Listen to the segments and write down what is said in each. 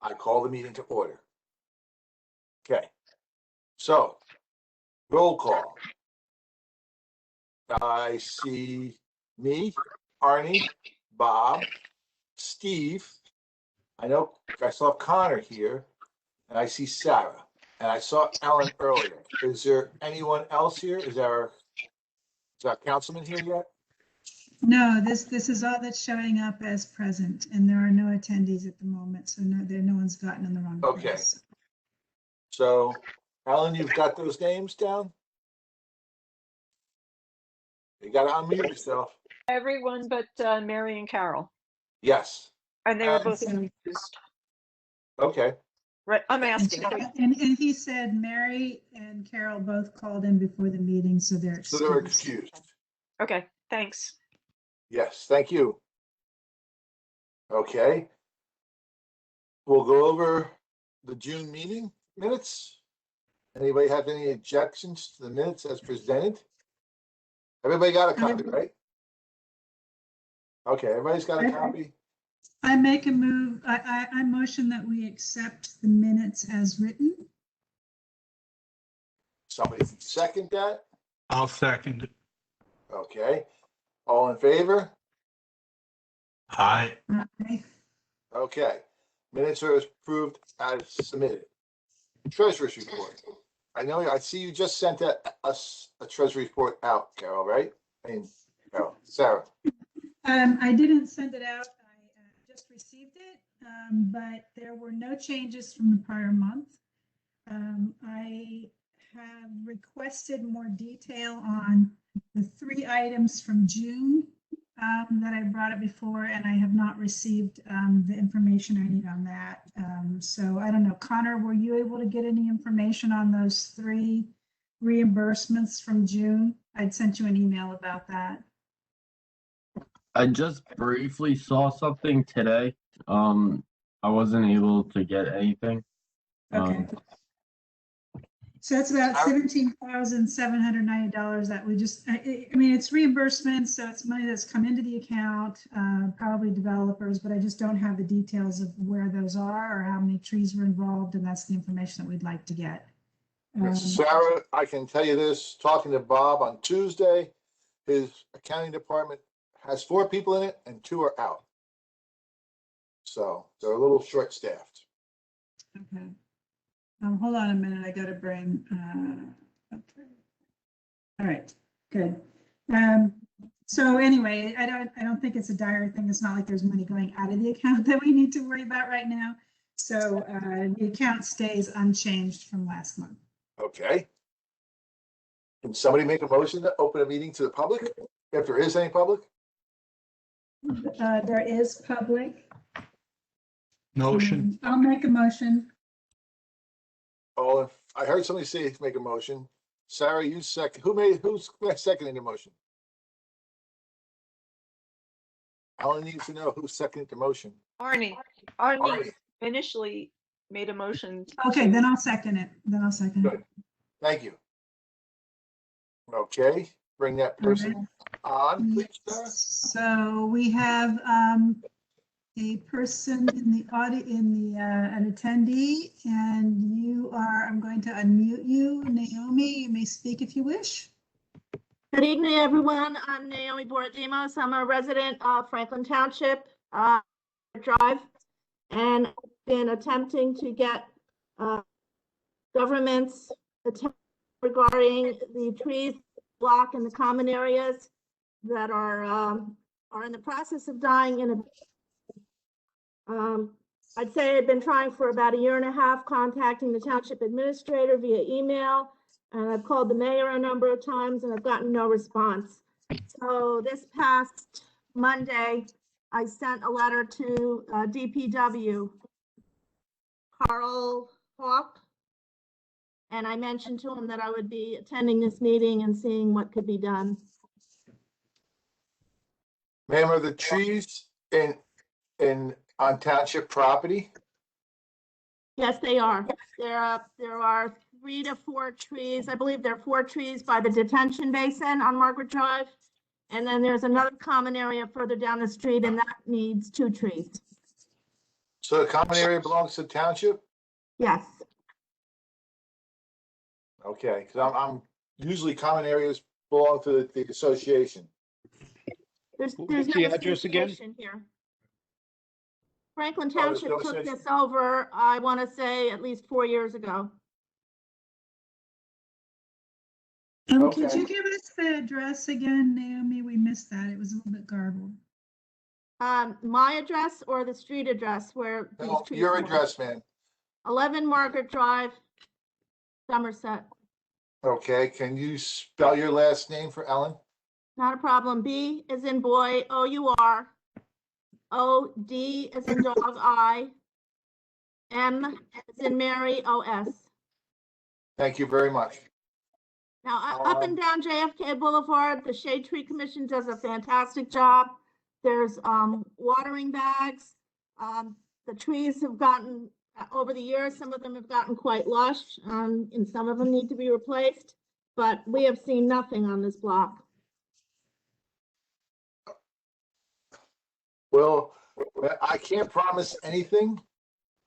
I call the meeting to order. Okay, so roll call. I see me, Arnie, Bob, Steve. I know I saw Connor here, and I see Sarah, and I saw Ellen earlier. Is there anyone else here? Is our councilman here yet? No, this is all that's showing up as present, and there are no attendees at the moment, so no one's gotten in the wrong Okay. place. So, Ellen, you've got those names down? You got to unmute yourself. Everyone but Mary and Carol. Yes. And they were both So- excused. Okay. Right, I'm asking. And he said Mary and Carol both called in before the meeting, so they're So they're excused. excused. Okay, thanks. Yes, thank you. Okay. We'll go over the June meeting minutes. Anybody have any objections to the minutes as presented? Everybody got a copy, right? Okay, everybody's got a copy? I make a move, I motion that we accept the minutes as written. Somebody can second that? I'll second it. Okay. All in favor? Aye. Okay. Okay. Minutes are approved as submitted. Treasurer's report. I see you just sent us a treasury report out, Carol, right? Carol, Sarah. I didn't send it out. I just received it, but there were no changes from the prior month. I have requested more detail on the 3 items from June that I brought up before, and I have not received the information I need on that. So I don't know, Connor, were you able to get any information on those 3 reimbursements from June? I'd sent you an email about that. I just briefly saw something today. I wasn't able to get anything. Okay. So that's about $17,790 that we just, I mean, it's reimbursement, so it's money that's come into the account, probably developers, but I just don't have the details of where those are or how many trees were involved, and that's the information that we'd like to get. Sarah, I can tell you this, talking to Bob on Tuesday, his accounting department has 4 people in it and 2 are out. So they're a little short-staffed. Okay. Hold on a minute, I gotta bring, okay. All right, good. So anyway, I don't think it's a dire thing. It's not like there's money going out of the account that we need to worry about right now. So the account stays unchanged from last month. Okay. Can somebody make a motion to open a meeting to the public, if there is any public? There is public. Motion. I'll make a motion. Oh, I heard somebody say make a motion. Sarah, you second. Who's seconding the motion? Alan needs to know who seconded the motion. Arnie Arnie. initially made a motion. Okay, then I'll second it. Good. Thank you. Okay, bring that person on, please, Sarah. So we have a person in the an attendee, and you are, I'm going to unmute you. Naomi, you may speak if you wish. Good evening, everyone. I'm Naomi Borodimos. I'm a resident of Franklin Township Drive, and I've been attempting to get government's attention regarding the trees block in the common areas that are in the process of dying. I'd say I've been trying for about 1.5 years, contacting the township administrator via email. And I've called the mayor a number of times and I've gotten no response. So this past Monday, I sent a letter to DPW, Carl Hawk, and I mentioned to him that I would be attending this meeting and seeing what could be done. Ma'am, are the trees on township property? Yes, they are. There are 3 to 4 trees. I believe there are 4 trees by the detention basin on Margaret Drive. And then there's another common area further down the street, and that needs 2 trees. So the common area belongs to the township? Yes. Okay, because I'm usually common areas belong to the association. There's What's no the address again? association here. Franklin Oh, there's Township no took association. this over, I want to say, at least 4 years ago. Could Okay. you give us the address again, Naomi? We missed that. It was a little bit garbled. My address or the street address where these No, trees your were? address, man. 11 Margaret Drive, Somerset. Okay, can you spell your last name for Ellen? Not a problem. B is in boy, O-U-R. O-D is in dog, I. M is in Mary, O-S. Thank you very much. Now, up and down JFK Boulevard, the Shade Tree Commission does a fantastic job. There's watering bags. The trees have gotten, over the years, some of them have gotten quite lush, and some of them need to be replaced. But we have seen nothing on this block. Well, I can't promise anything.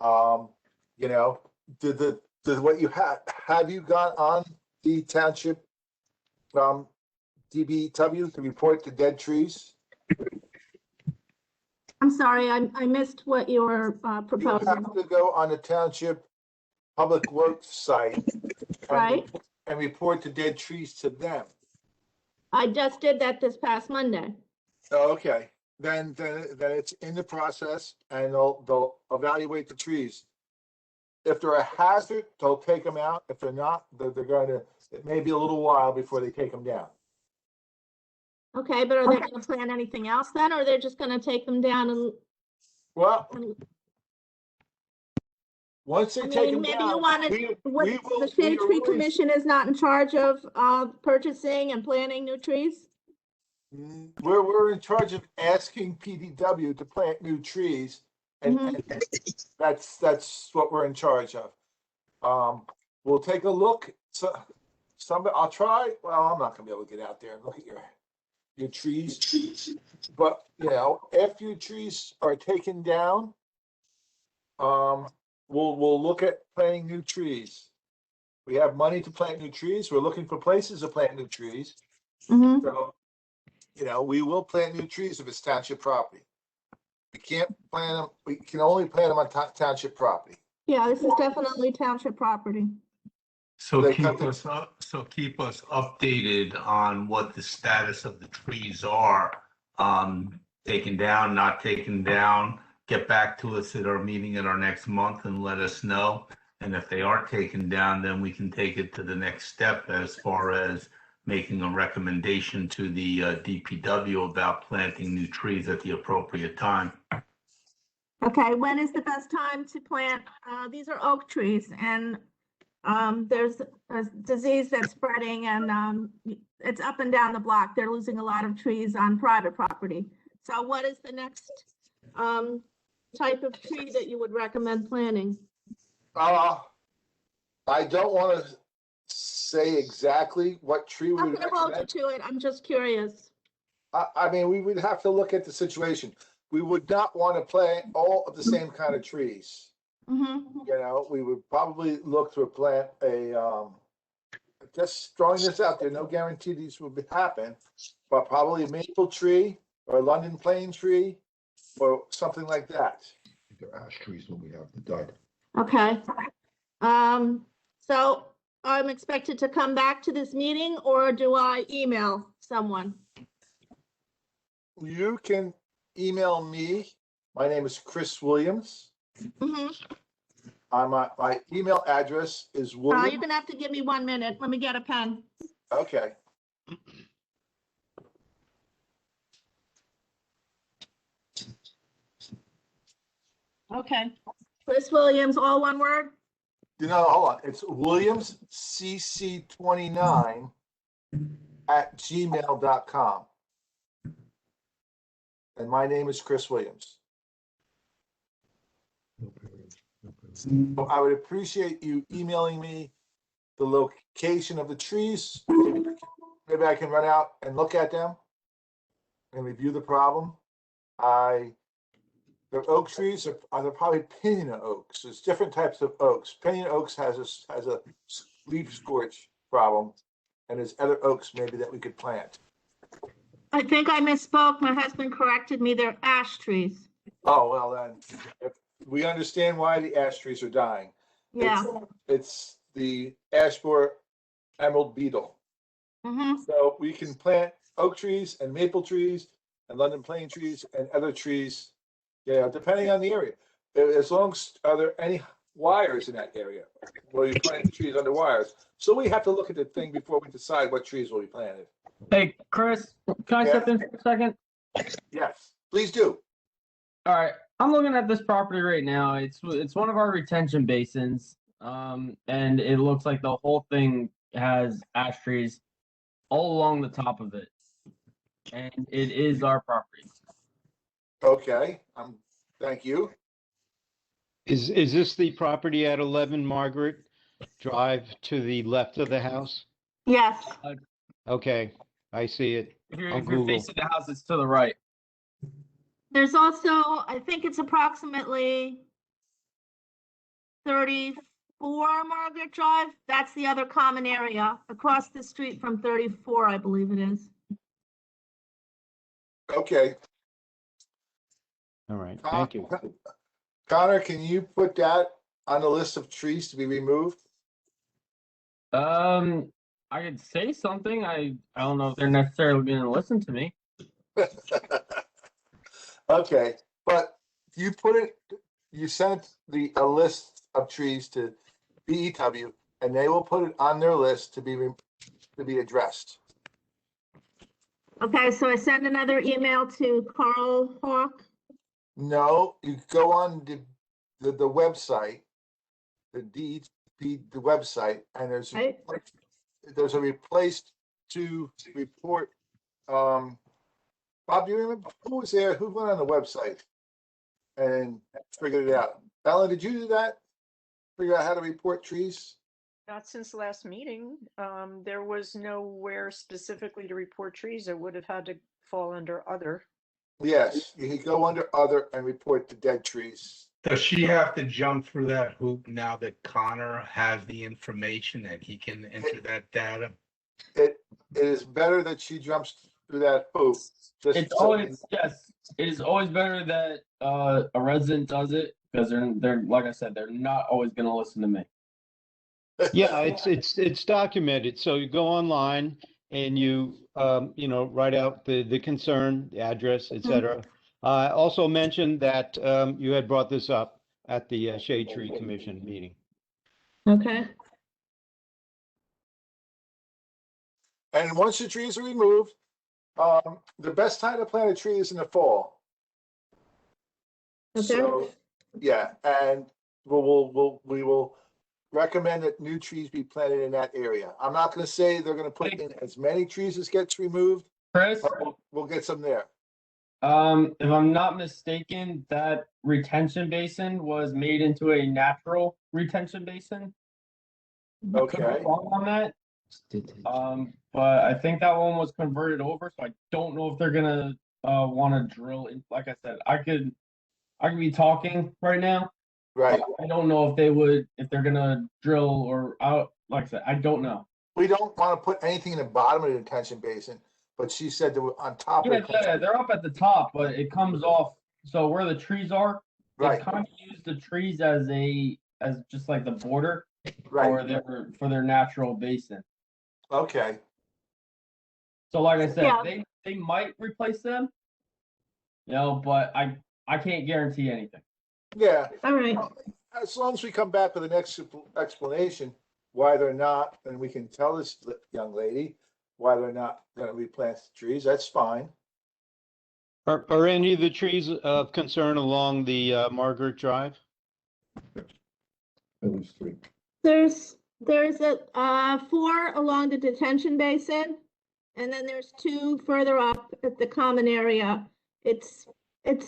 You know, did what you have you gone on the township DBW to report the dead trees? I'm sorry, I missed what you were You proposing. have to go on the township public works site Right. and report the dead trees to them. I just did that this past Monday. Oh, okay, then it's in the process and they'll evaluate the trees. If they're a hazard, they'll take them out. If they're not, they're going to, it may be a little while before they take them down. Okay, but are they going to plan anything else then, or they're just going to take them down and? Well, once they I take mean, them maybe down, you wanted, what, we will- the Shade we are Tree really- Commission is not in charge of purchasing and planting new trees? We're in charge of asking PDW to plant new trees, and that's what we're in charge of. We'll take a look. So, I'll try. Well, I'm not gonna be able to get out there and look at your trees, but you know, after your trees are taken down, we'll look at planting new trees. We have money to plant new trees. We're looking for places to plant new trees. Mm-hmm. So, you know, we will plant new trees if it's township property. We can't plant them, we can only plant them on township property. Yeah, this is definitely township property. So They keep cut the- us up, so keep us updated on what the status of the trees are. Taken down, not taken down. Get back to us at our meeting at our next month and let us know. And if they are taken down, then we can take it to the next step as far as making a recommendation to the DPW about planting new trees at the appropriate time. Okay, when is the best time to plant? These are oak trees, and there's a disease that's spreading, and it's up and down the block. They're losing a lot of trees on private property. So what is the next type of tree that you would recommend planting? I don't want to say exactly what tree we I'm would gonna hold you recommend. to it. I'm just curious. I mean, we would have to look at the situation. We would not want to plant all of the same kind of trees. Mm-hmm. You know, we would probably look to plant just throwing this out there, no guarantee these would happen, but probably a maple tree or a London plane tree or something like that. They're ash trees when we have the died. Okay. So I'm expected to come back to this meeting, or do I email someone? You can email me. My name is Chris Williams. Mm-hmm. My email address is You're William. gonna have to give me 1 minute. Let me get a pen. Okay. Okay. Chris Williams, all one word? You know, hold on. It's Williams CC29 at gmail.com. And my name is Chris Williams. So I would appreciate you emailing me the location of the trees. Maybe I can run out and look at them and review the problem. The oak trees are they're probably pinyon oaks. There's different types of oaks. Pinyon oaks has a leaf scorch problem, and there's other oaks maybe that we could plant. I think I misspoke. My husband corrected me. They're ash trees. Oh, well then, if we understand why the ash trees are dying. Yeah. It's the ash borer emerald beetle. Mm-hmm. So we can plant oak trees and maple trees and London plane trees and other trees, yeah, depending on the area. As long as, are there any wires in that area? Will you plant the trees under wires? So we have to look at the thing before we decide what trees will be planted. Hey, Chris, can I step in for a second? Yes, please do. All right, I'm looking at this property right now. It's one of our retention basins, and it looks like the whole thing has ash trees all along the top of it, and it is our property. Okay, thank you. Is this the property at 11 Margaret Drive to the left of the house? Yes. Okay, I see it. If you're On Google. facing the house, it's to the right. There's also, I think it's approximately 34 Margaret Drive. That's the other common area across the street from 34, I believe it is. Okay. All right, thank you. Connor, can you put that on the list of trees to be removed? I could say something. I don't know if they're necessarily going to listen to me. Okay, but you sent a list of trees to BEW, and they will put it on their list to be addressed. Okay, so I send another email to Carl Hawk. No, you go on the website, the website, and Right. there's a replaced to report. Bob, do you remember who was there? Who went on the website and figured it out? Ellen, did you do that? Figure out how to report trees? Not since the last meeting. There was nowhere specifically to report trees. It would have had to fall under other. Yes, you can go under other and report the dead trees. Does she have to jump through that hoop now that Connor has the information and he can enter that data? It is better that she jumps through that hoop. It is always better that a resident does it, because they're like I said, they're not always going to listen to me. Yeah, it's documented. So you go online and you write out the concern, the address, etc. I also mentioned that you had brought this up at the Shade Tree Commission meeting. Okay. And once the trees are removed, the best time to plant a tree is in the fall. Okay. So, yeah, and we will recommend that new trees be planted in that area. I'm not going to say they're going to put in as many trees as gets removed, Chris, but we'll get some there. if I'm not mistaken, that retention basin was made into a natural retention basin. I could be Okay. wrong on that. But I think that one was converted over, so I don't know if they're gonna want to drill in. Like I said, I could be talking right now. Right. I don't know if they're gonna drill or out. Like I said, I don't know. We don't want to put anything in the bottom of the detention basin, but she said that we're on top of Yeah, it. they're up at the top, but it comes off. So where the trees are, Right. they kind of use the trees as just like the border Right. for their natural basin. Okay. So like I said, Yeah. they might replace them, but I can't guarantee anything. Yeah. All right. As long as we come back with an explanation why they're not, and we can tell this young lady why they're not going to replant the trees, that's fine. Are any of the trees of concern along the Margaret Drive? At least 3. There's a 4 along the detention basin, and then there's 2 further up at the common area. It's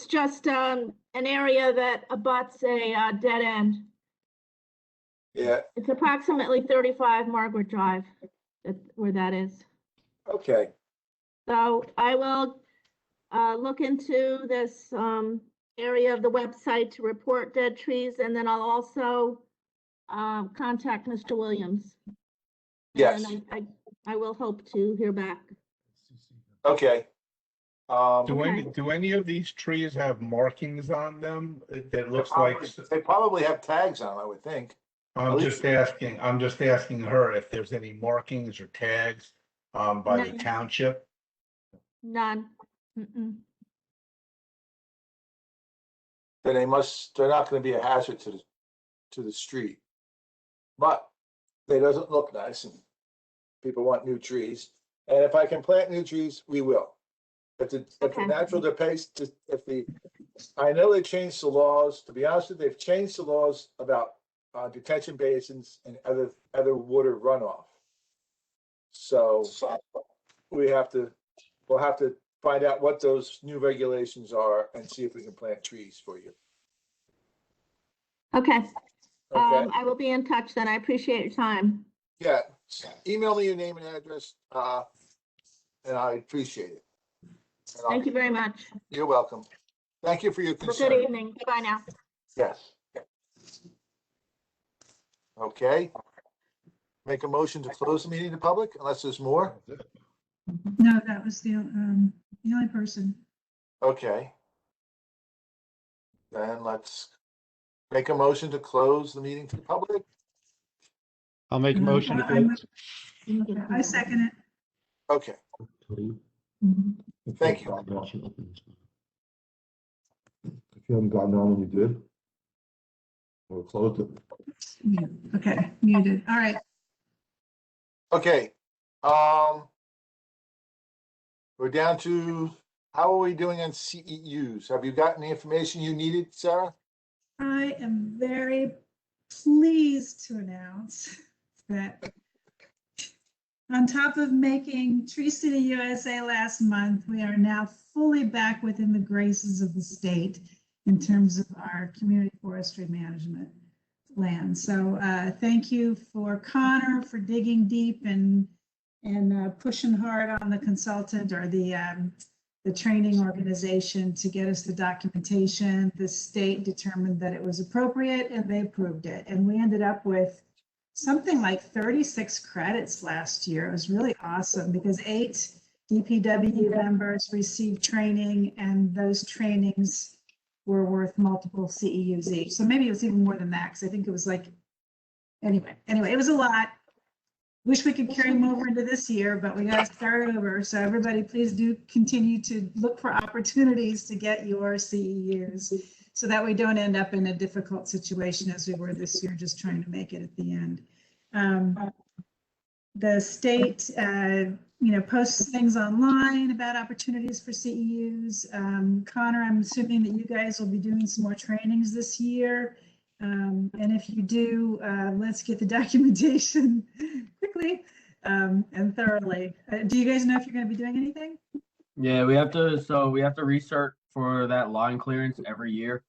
just an area that abuts a dead end. Yeah. It's approximately 35 Margaret Drive, where that is. Okay. So I will look into this area of the website to report dead trees, and then I'll also contact Mr. Williams. Yes. And I will hope to hear back. Okay. Do any of these trees have markings on them? It looks like, They probably have tags on, I would think. I'm just asking her if there's any markings or tags by the None. township. None. Mm-mm. Then they're not gonna be a hazard to the street. But they doesn't look nice and people want new trees. And if I can plant new trees, we will. If the Okay. natural pace, I know they changed the laws, to be honest with you, they've changed the laws about detention basins and other water runoff. So we'll have to find out what those new regulations are and see if we can plant trees for you. Okay. Okay, I will be in touch then. I appreciate your time. yeah, email me your name and address, and I appreciate it. Thank you very much. You're welcome. Thank you for your Have a concern. good evening. Bye now. Yes. Okay. Make a motion to close the meeting to public unless there's more. No, that was the only person. Okay. Then let's make a motion to close the meeting to the public. I'll make a motion to close. Okay, I second it. Okay, thank you. If you haven't gotten on when you did, we'll close it. Okay, muted. All right. Okay. We're down to, how are we doing on CEUs? Have you gotten the information you needed, Sarah? I am very pleased to announce that on top of making Tree City USA last month, we are now fully back within the graces of the state in terms of our community forestry management land. So thank you for Connor for digging deep and pushing hard on the consultant or the training organization to get us the documentation. The state determined that it was appropriate and they approved it. And we ended up with something like 36 credits last year. It was really awesome because 8 DPW members received training and those trainings were worth multiple CEUs each. So maybe it was even more than that because I think it was like, anyway, it was a lot. Wish we could carry them over into this year, but we got to start over. So everybody, please do continue to look for opportunities to get your CEUs so that we don't end up in a difficult situation as we were this year, just trying to make it at the end. The state, posts things online about opportunities for CEUs. Connor, I'm assuming that you guys will be doing some more trainings this year. And if you do, let's get the documentation quickly and thoroughly. Do you guys know if you're going to be doing anything? Yeah, we have to restart for that line clearance every year.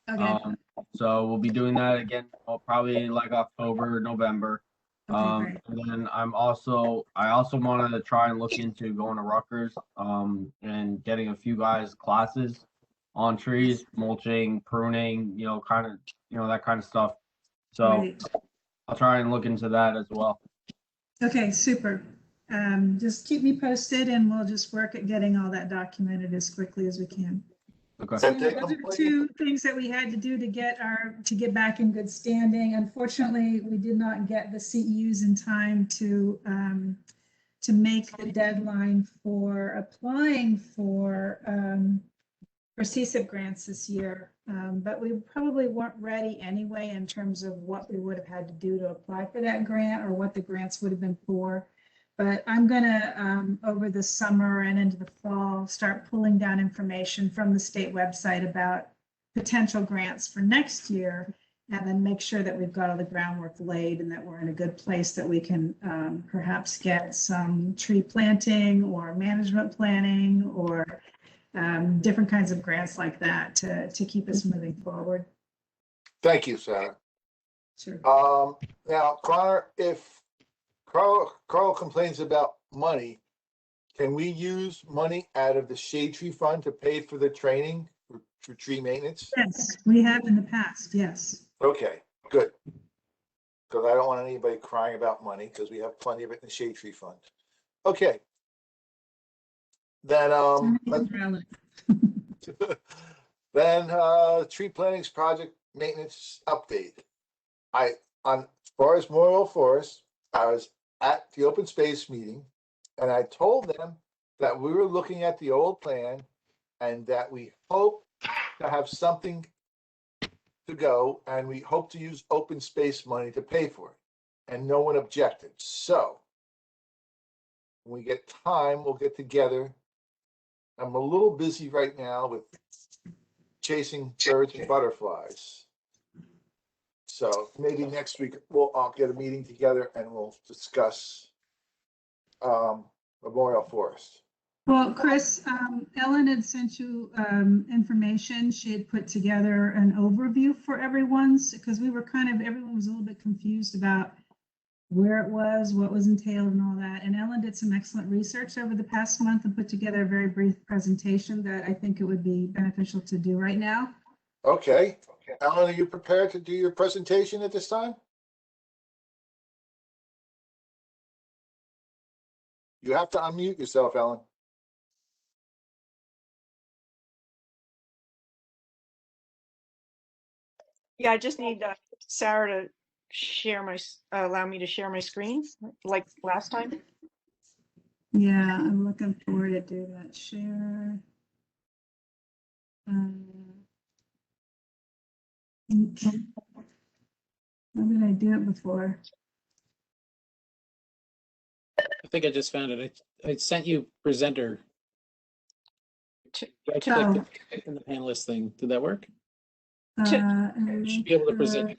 Okay. So we'll be doing that again, probably like October, November. Okay, great. And then I also wanted to try and look into going to Rutgers, and getting a few guys classes on trees, mulching, pruning, that kind of stuff. So Great. I'll try and look into that as well. Okay, super. Just keep me posted and we'll just work at getting all that documented as quickly as we can. Okay. So those are two things that we had to do to get back in good standing. Unfortunately, we did not get the CEUs in time to make the deadline for applying for CSIP grants this year. But we probably weren't ready anyway in terms of what we would have had to do to apply for that grant or what the grants would have been for. But I'm gonna, over the summer and into the fall, start pulling down information from the state website about potential grants for next year, and then make sure that we've got all the groundwork laid and that we're in a good place that we can perhaps get some tree planting or management planning or different kinds of grants like that to keep us moving forward. Thank you, Sarah. Sure. Now, Connor, if Carl complains about money, can we use money out of the shade tree fund to pay for the training for tree maintenance? Yes, we have in the past, yes. Okay, good. Because I don't want anybody crying about money, because we have plenty of it in the shade tree fund. Okay. Then, tree plantings project maintenance update. As far as Memorial Forest, I was at the open space meeting, and I told them that we were looking at the old plan and that we hope to have something to go, and we hope to use open space money to pay for it. And no one objected. So when we get time, we'll get together. I'm a little busy right now with chasing birds and butterflies. So maybe next week I'll get a meeting together and we'll discuss Memorial Forest. Well, Chris, Ellen had sent you information. She had put together an overview for everyone's, because everyone was a little bit confused about where it was, what was entailed and all that. And Ellen did some excellent research over the past month and put together a very brief presentation that I think it would be beneficial to do right now. Okay. Ellen, are you prepared to do your presentation at this time? You have to unmute yourself, Ellen. Yeah, I just need Sarah to allow me to share my screen like last time. Yeah, I'm looking for to do that. Share. How did I do it before? I think I just found it. I sent you presenter. I clicked in the panelist thing. Did that work? You should be able to present.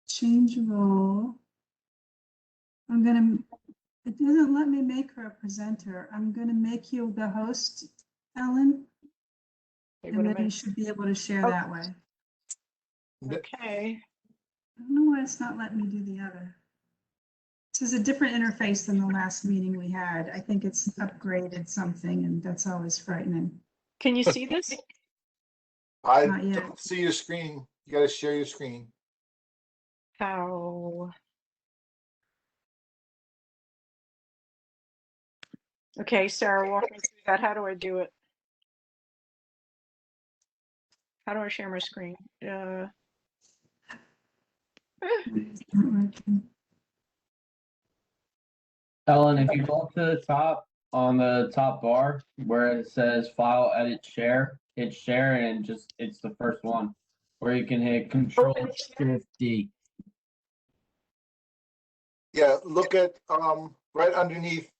Change role. It doesn't let me make her a presenter. I'm gonna make you the host, Ellen. And then you should be able to share that way. Okay. I don't know why it's not letting me do the other. This is a different interface than the last meeting we had. I think it's upgraded something, and that's always frightening. Can you see this? I Not yet. don't see your screen. You got to share your screen. How? Okay, Sarah, walk me through that. How do I do it? How do I share my screen? Ellen, if you go up to the top on the top bar where it says File, Edit, Share, hit Share, and it's the first one. Or you can hit Control Shift D. Yeah, look at right underneath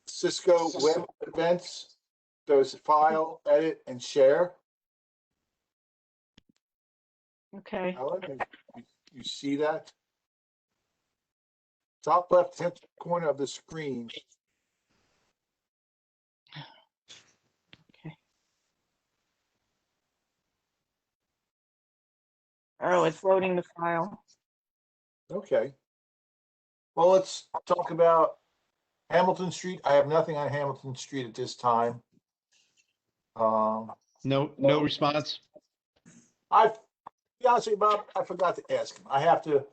Cisco Web Events. There's File, Edit, and Share. Okay. Ellen, you see that? Top left hand corner of the screen. Okay. Oh, it's loading the file. Okay. Well, let's talk about Hamilton Street. I have nothing on Hamilton Street at this time. No response. To be honest with you, Bob, I forgot to ask him. I have to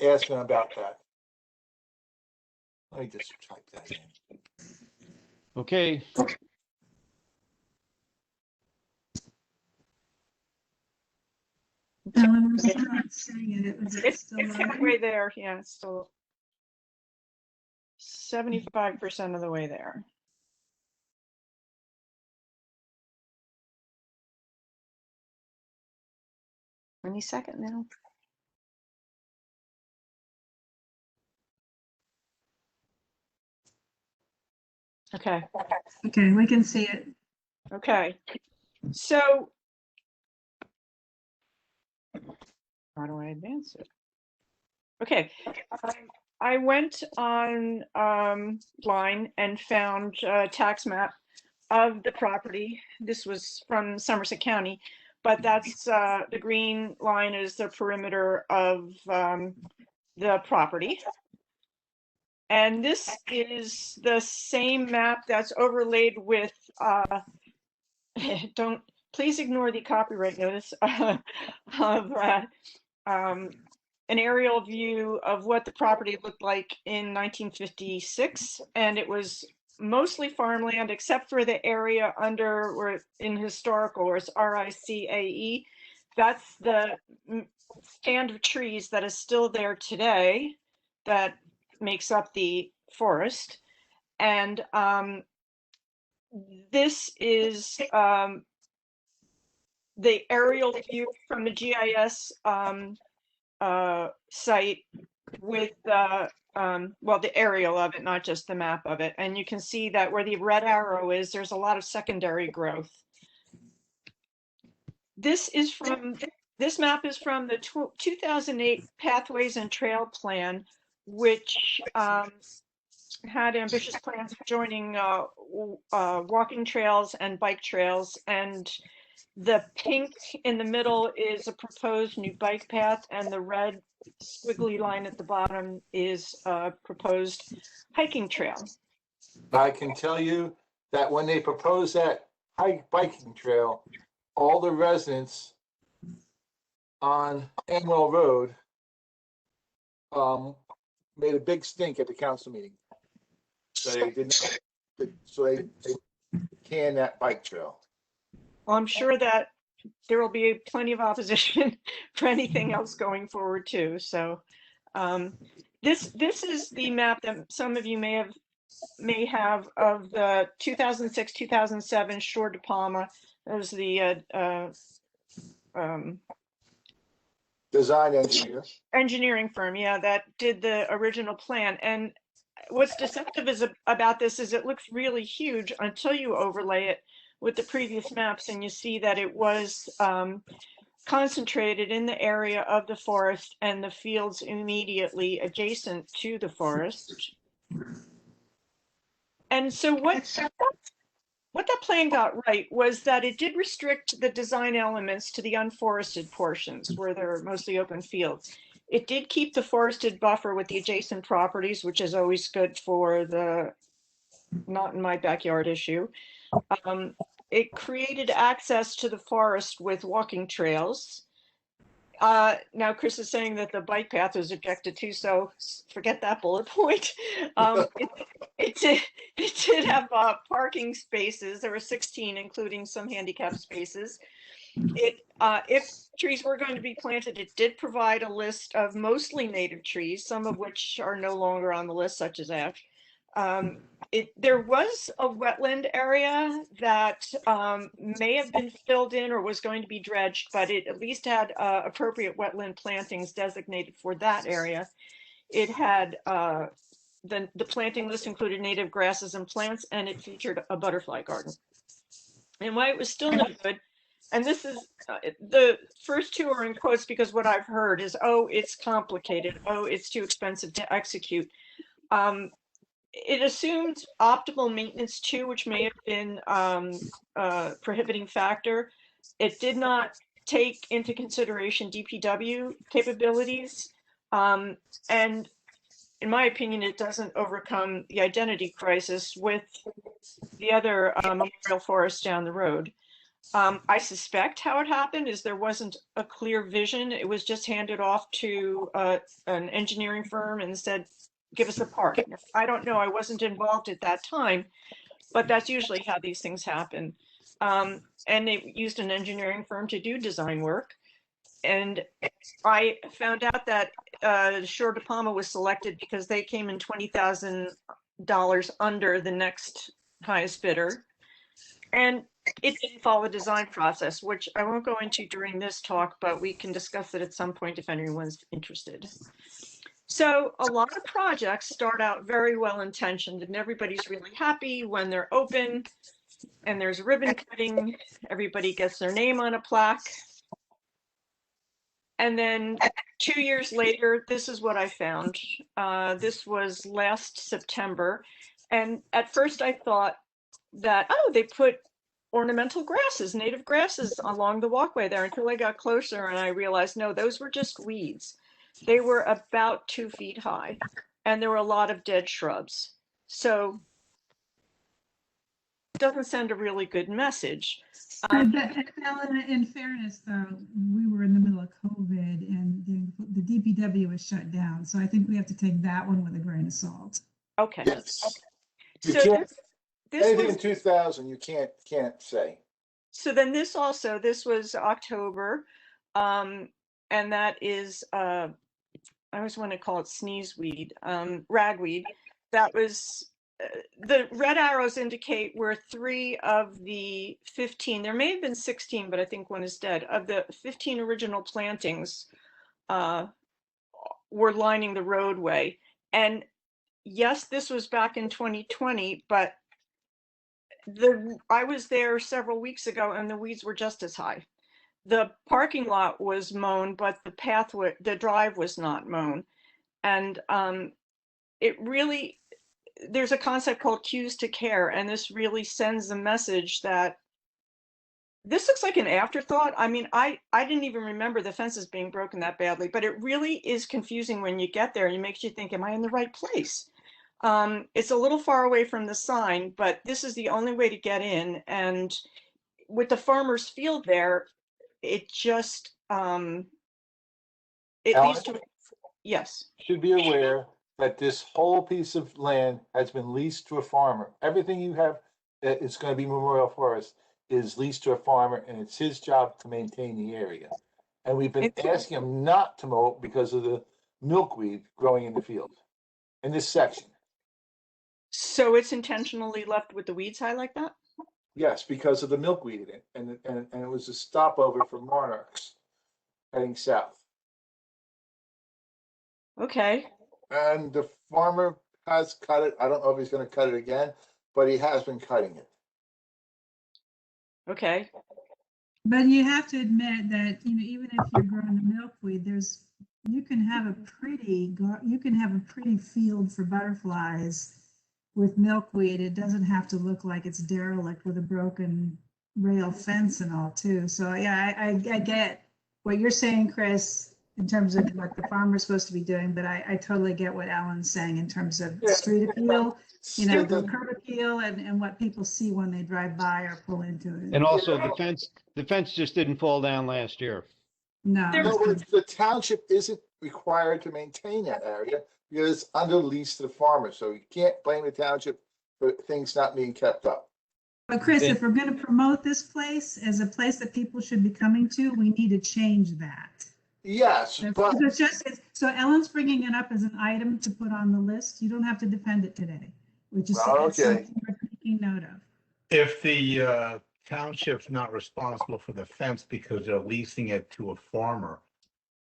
ask him about that. Let me just type that in. Okay. Ellen, I'm still not seeing it. It's still halfway there. Yeah, it's still 75% of the way there. Any second now. Okay. Okay, we can see it. Okay. So how do I advance it? Okay. I went on line and found a tax map of the property. This was from Somerset County, but that's the green line is the perimeter of the property. And this is the same map that's overlaid with don't, please ignore the copyright notice of an aerial view of what the property looked like in 1956, and it was mostly farmland except for the area under where in historical, where it's RICAE. That's the stand of trees that is still there today that makes up the forest. And this is the aerial view from the GIS site with well, the aerial of it, not just the map of it. And you can see that where the red arrow is, there's a lot of secondary growth. This map is from the 2008 Pathways and Trail Plan, which had ambitious plans for joining walking trails and bike trails. And the pink in the middle is a proposed new bike path, and the red squiggly line at the bottom is a proposed hiking trail. I can tell you that when they proposed that biking trail, all the residents on Amwell Road made a big stink at the council meeting. So they didn't. So they canned that bike trail. Well, I'm sure that there will be plenty of opposition for anything else going forward too. So this is the map that some of you may have of the 2006-2007 Shore de Palma. That was the Design engineering firm, yeah, that did the original plan. And what's deceptive about this is it looks really huge until you overlay it with the previous maps, and you see that it was concentrated in the area of the forest and the fields immediately adjacent to the forest. And so what that plan got right was that it did restrict the design elements to the unforested portions where there are mostly open fields. It did keep the forested buffer with the adjacent properties, which is always good for the not in my backyard issue. It created access to the forest with walking trails. Now Chris is saying that the bike path was objected to, so forget that bullet point. It did have parking spaces. There were 16, including some handicap spaces. If trees were going to be planted, it did provide a list of mostly native trees, some of which are no longer on the list, such as ash. There was a wetland area that may have been filled in or was going to be dredged, but it at least had appropriate wetland plantings designated for that area. It had the planting list included native grasses and plants, and it featured a butterfly garden. And why it was still no good, and this is the first two are in quotes because what I've heard is, oh, it's complicated, oh, it's too expensive to execute. It assumed optimal maintenance too, which may have been a prohibiting factor. It did not take into consideration DPW capabilities. And in my opinion, it doesn't overcome the identity crisis with the other memorial forest down the road. I suspect how it happened is there wasn't a clear vision. It was just handed off to an engineering firm and said, give us a part. I don't know, I wasn't involved at that time, but that's usually how these things happen. And they used an engineering firm to do design work. And I found out that Shore de Palma was selected because they came in $20,000 under the next highest bidder. And it didn't follow the design process, which I won't go into during this talk, but we can discuss it at some point if anyone's interested. So a lot of projects start out very well intentioned and everybody's really happy when they're open and there's ribbon cutting, everybody gets their name on a plaque. And then 2 years later, this is what I found. This was last September. And at first I thought that, oh, they put ornamental grasses, native grasses along the walkway there, until I got closer and I realized, no, those were just weeds. They were about 2 feet high and there were a lot of dead shrubs. So doesn't send a really good message. But Ellen, in fairness, though, we were in the middle of COVID and the DPW was shut down. So I think we have to take that one with a grain of salt. Okay. Yes. You So can't, this anything was, in 2000, you can't say. so then this was October. And that is, I always want to call it sneezeweed, ragweed. That was, the red arrows indicate where 3 of the 15, there may have been 16, but I think one is dead, of the 15 original plantings were lining the roadway. And yes, this was back in 2020, but I was there several weeks ago and the weeds were just as high. The parking lot was mown, but the pathway, the drive was not mown. And it really, there's a concept called cues to care, and this really sends the message that this looks like an afterthought. I mean, I didn't even remember the fences being broken that badly, but it really is confusing when you get there and it makes you think, am I in the right place? It's a little far away from the sign, but this is the only way to get in. And with the farmer's field there, it just, it leads to, yes. Should be aware that this whole piece of land has been leased to a farmer. Everything you have that is going to be Memorial Forest is leased to a farmer, and it's his job to maintain the area. And we've been asking him not to mow because of the milkweed growing in the field, in this section. So it's intentionally left with the weeds high like that? Yes, because of the milkweed in it, and it was a stopover for monarchs heading south. Okay. And the farmer has cut it. I don't know if he's going to cut it again, but he has been cutting it. Okay. But you have to admit that, you know, even if you're growing the milkweed, you can have a pretty field for butterflies with milkweed. It doesn't have to look like it's derelict with a broken rail fence and all too. So yeah, I get what you're saying, Chris, in terms of what the farmer's supposed to be doing, but I totally get what Alan's saying in terms of street appeal, you know, the curb appeal and what people see when they drive by or pull into it. And also the fence just didn't fall down last year. No. In other words, the township isn't required to maintain that area because it's under lease to the farmer. So you can't blame the township for things not being kept up. But Chris, if we're going to promote this place as a place that people should be coming to, we need to change that. Yes, but so Ellen's bringing it up as an item to put on the list. You don't have to defend it today, which is something we're taking note of. If the township's not responsible for the fence because they're leasing it to a farmer,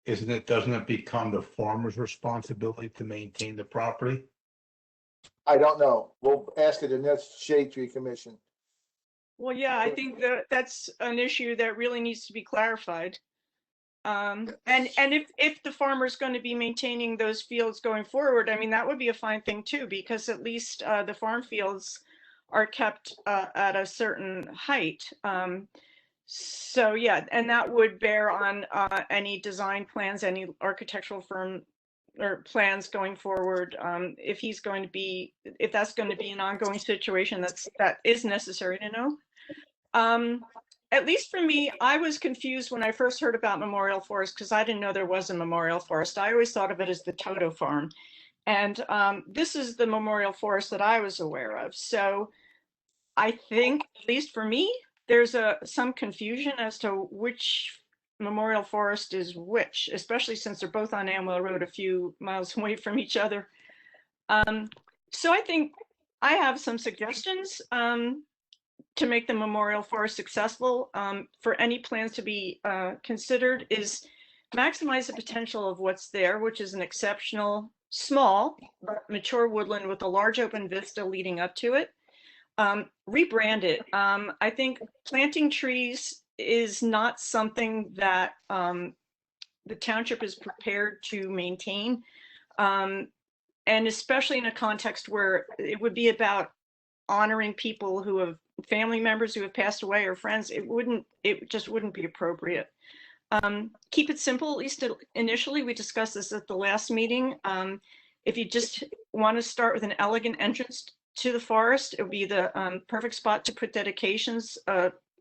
doesn't it become the farmer's responsibility to maintain the property? I don't know. We'll ask it in the next Shade Tree Commission. Well, yeah, I think that's an issue that really needs to be clarified. And if the farmer's going to be maintaining those fields going forward, I mean, that would be a fine thing too, because at least the farm fields are kept at a certain height. So yeah, and that would bear on any design plans, any architectural firm or plans going forward. If that's going to be an ongoing situation, that is necessary to know. At least for me, I was confused when I first heard about Memorial Forest because I didn't know there was a Memorial Forest. I always thought of it as the Toto Farm. And this is the Memorial Forest that I was aware of. So I think, at least for me, there's some confusion as to which Memorial Forest is which, especially since they're both on Amwell Road a few miles away from each other. So I think I have some suggestions to make the Memorial Forest successful. For any plans to be considered is maximize the potential of what's there, which is an exceptional, small, but mature woodland with a large open vista leading up to it. Rebrand it. I think planting trees is not something that the township is prepared to maintain. And especially in a context where it would be about honoring people who have family members who have passed away or friends, it just wouldn't be appropriate. Keep it simple, at least initially. We discussed this at the last meeting. If you just want to start with an elegant entrance to the forest. It would be the perfect spot to put dedications,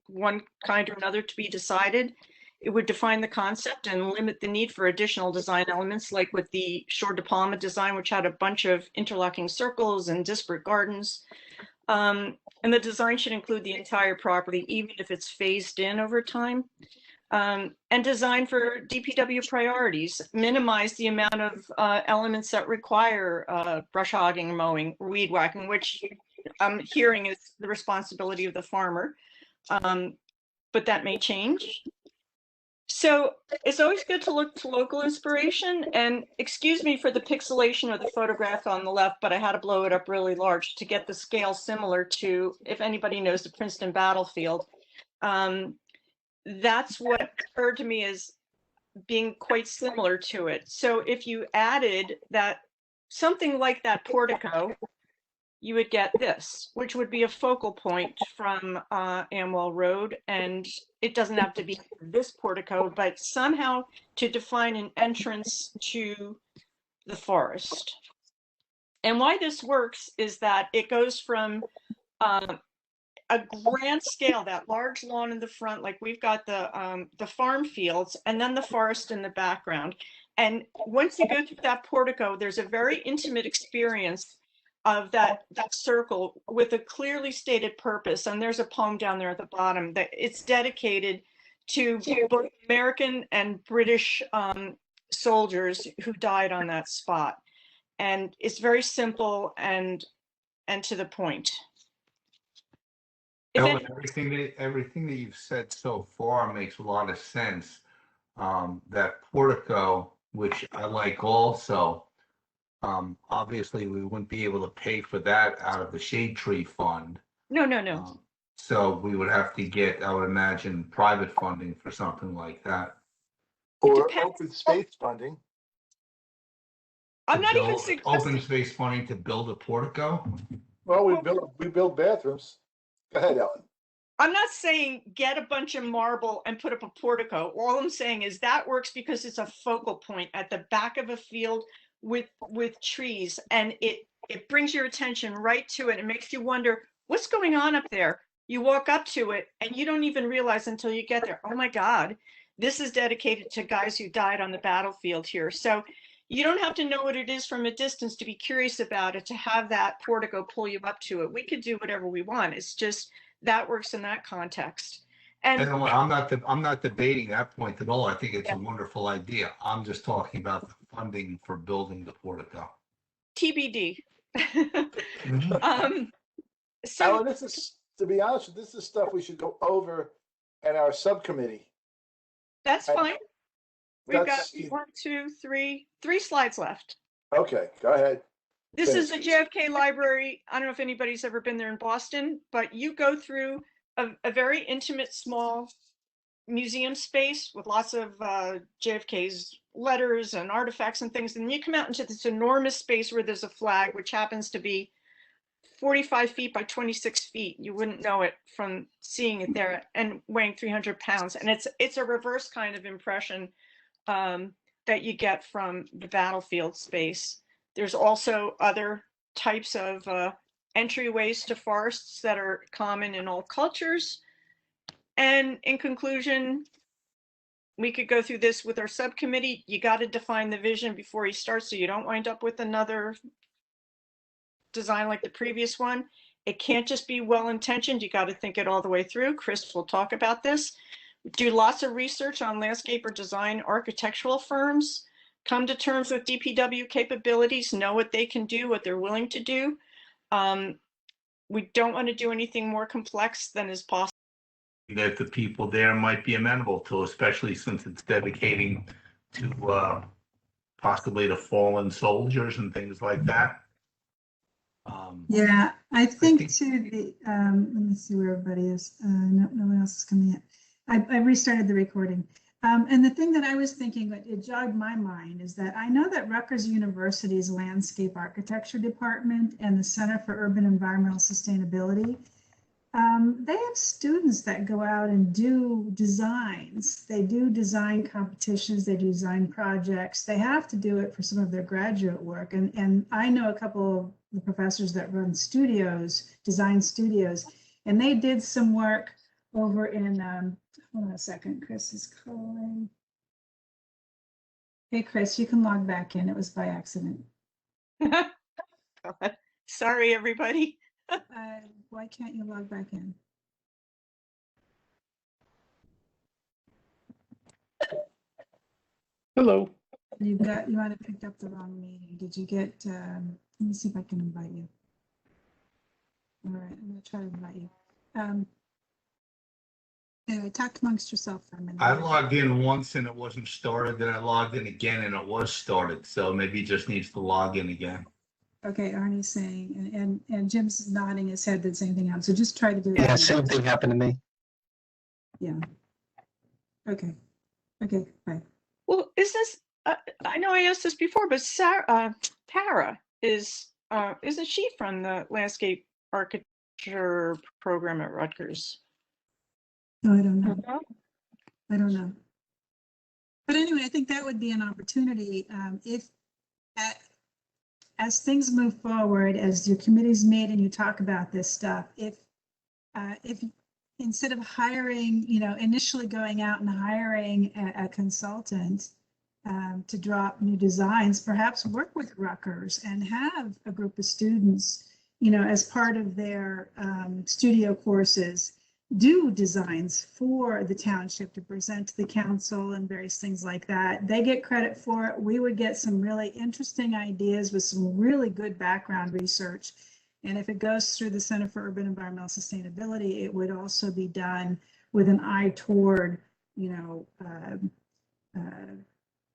one kind or another to be decided. It would define the concept and limit the need for additional design elements, like with the Shore de Palma design, which had a bunch of interlocking circles and disparate gardens. And the design should include the entire property, even if it's phased in over time. And design for DPW priorities, minimize the amount of elements that require brush hogging, mowing, weed whacking, which I'm hearing is the responsibility of the farmer, but that may change. So it's always good to look to local inspiration, and excuse me for the pixelation of the photograph on the left, but I had to blow it up really large to get the scale similar to, if anybody knows the Princeton battlefield. That's what occurred to me as being quite similar to it. So if you added that, something like that portico, you would get this, which would be a focal point from Amwell Road. And it doesn't have to be this portico, but somehow to define an entrance to the forest. And why this works is that it goes from a grand scale, that large lawn in the front, like we've got the farm fields, and then the forest in the background. And once you go through that portico, there's a very intimate experience of that circle with a clearly stated purpose. And there's a poem down there at the bottom that it's dedicated to both American and British soldiers who died on that spot. And it's very simple and to the point. Ellen, everything that you've said so far makes a lot of sense. That portico, which I like also, obviously we wouldn't be able to pay for that out of the shade tree fund. No. So we would have to get, I would imagine, private funding for something like that. Or open space funding. I'm not even Open suggesting space funding to build a portico? Well, we build bathrooms. Go ahead, Ellen. I'm not saying get a bunch of marble and put up a portico. All I'm saying is that works because it's a focal point at the back of a field with trees, and it brings your attention right to it. It makes you wonder what's going on up there. You walk up to it and you don't even realize until you get there, oh my God, this is dedicated to guys who died on the battlefield here. So you don't have to know what it is from a distance to be curious about it, to have that portico pull you up to it. We could do whatever we want. It's just that works in that context. And I'm not debating that point at all. I think it's a wonderful idea. I'm just talking about the funding for building the portico. TBD. So Alan, this is, to be honest, this is stuff we should go over at our subcommittee. that's fine. We've got 3 slides left. Okay, go ahead. This is the Jfk Library. I don't know if anybody's ever been there in Boston, but you go through a very intimate, small museum space with lots of JFK's letters and artifacts and things. And you come out into this enormous space where there's a flag, which happens to be 45 feet by 26 feet. You wouldn't know it from seeing it there, and weighing 300 pounds. And it's a reverse kind of impression that you get from the battlefield space. There's also other types of entryways to forests that are common in all cultures. And in conclusion, we could go through this with our subcommittee. You got to define the vision before you start, so you don't wind up with another design like the previous one. It can't just be well-intentioned. You got to think it all the way through. Chris will talk about this. Do lots of research on landscape or design architectural firms. Come to terms with DPW capabilities, know what they can do, what they're willing to do. We don't want to do anything more complex than is possible. That the people there might be amenable to, especially since it's dedicating to possibly to fallen soldiers and things like that. Yeah, I think too, let me see where everybody is. No one else is coming in. I restarted the recording. And the thing that I was thinking, it jogged my mind, is that I know that Rutgers University's Landscape Architecture Department and the Center for Urban Environmental Sustainability, they have students that go out and do designs. They do design competitions, they do design projects. They have to do it for some of their graduate work. And I know a couple of the professors that run studios, design studios, and they did some work over in, hold on a second, Chris is calling. Hey, Chris, you can log back in. It was by accident. Sorry, everybody. Why can't you log back in? Hello. You might have picked up the wrong meeting. Did you get, let me see if I can invite you. All right, I'm gonna try to invite you. Anyway, talk amongst yourself for a minute. I logged in once and it wasn't started, then I logged in again and it was started, so maybe he just needs to log in again. Okay, Arnie's saying, and Jim's nodding his head that same thing out, so just try to do it. Yeah, same thing happened to me. Yeah. Okay, bye. Well, is this, I know I asked this before, but Tara isn't she from the landscape architecture program at Rutgers? No, I don't know. I don't know. But anyway, I think that would be an opportunity if, as things move forward, as your committees meet and you talk about this stuff, if instead of hiring, initially going out and hiring a consultant to draw up new designs, perhaps work with Rutgers and have a group of students, as part of their studio courses, do designs for the township to present to the council and various things like that. They get credit for it. We would get some really interesting ideas with some really good background research. And if it goes through the Center for Urban Environmental Sustainability, it would also be done with an eye toward,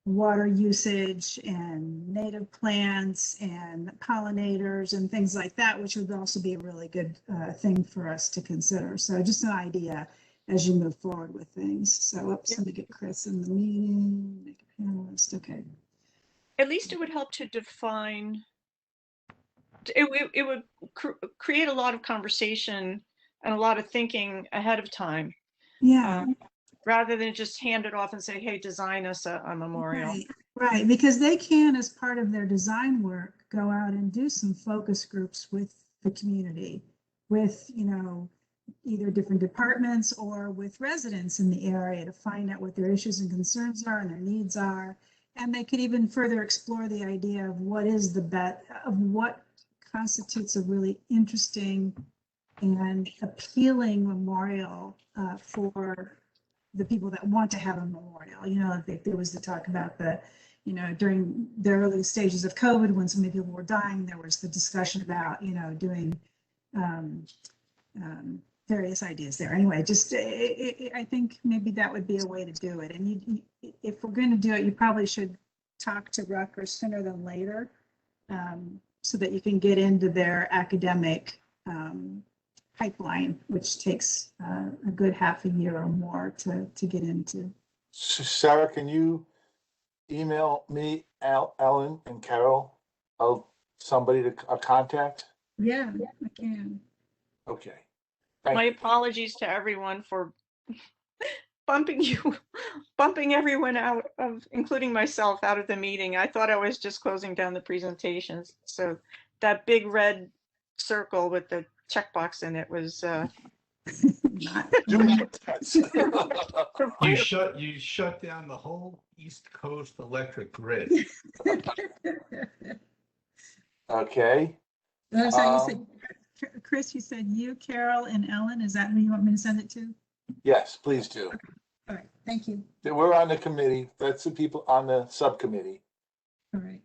water usage and native plants and pollinators and things like that, which would also be a really good thing for us to consider. So just an idea as you move forward with things. So oops, let me get Chris in the meeting, make a panelist. Okay. At least it would help to define, it would create a lot of conversation and a lot of thinking ahead of time. Yeah. Rather than just hand it off and say, hey, design us a memorial. Right, because they can, as part of their design work, go out and do some focus groups with the community, with, either different departments or with residents in the area to find out what their issues and concerns are and their needs are. And they could even further explore the idea of what is what constitutes a really interesting and appealing memorial for the people that want to have a memorial. If there was the talk about during the early stages of COVID, when so many people were dying, there was the discussion about, doing various ideas there. Anyway, just I think maybe that would be a way to do it. And if we're going to do it, you probably should talk to Rutgers sooner than later, so that you can get into their academic pipeline, which takes a good half a year or more to get into. Sarah, can you email me, Ellen and Carol, somebody to contact? Yeah, I can. Okay. My apologies to everyone for bumping everyone out of, including myself, out of the meeting. I thought I was just closing down the presentations. So that big red circle with the checkbox in it was You shut down the whole East Coast electric grid. Okay. So you said, Chris, you said you, Carol, and Ellen. Is that who you want me to send it to? Yes, please do. All right, thank you. We're on the committee. That's the people on the subcommittee. All right.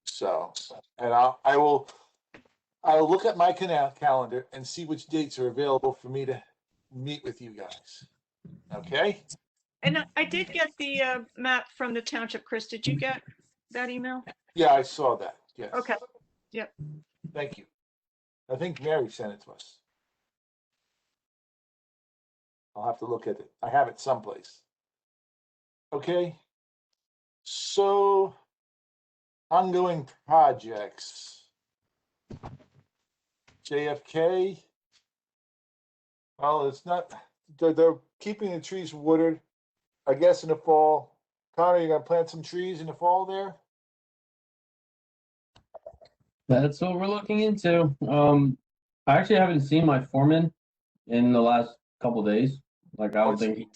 So, and I'll look at my calendar and see which dates are available for me to meet with you guys. Okay? and I did get the map from the township. Chris, did you get that email? Yeah, I saw that. Yes. Okay. Yep. Thank you. I think Mary sent it to us. I'll have to look at it. I have it someplace. Okay. So, ongoing projects. JFK. Well, it's not, they're keeping the trees watered, I guess, in the fall. Connor, you gonna plant some trees in the fall there? That's what we're looking into. I actually haven't seen my foreman in the last couple days. Like I think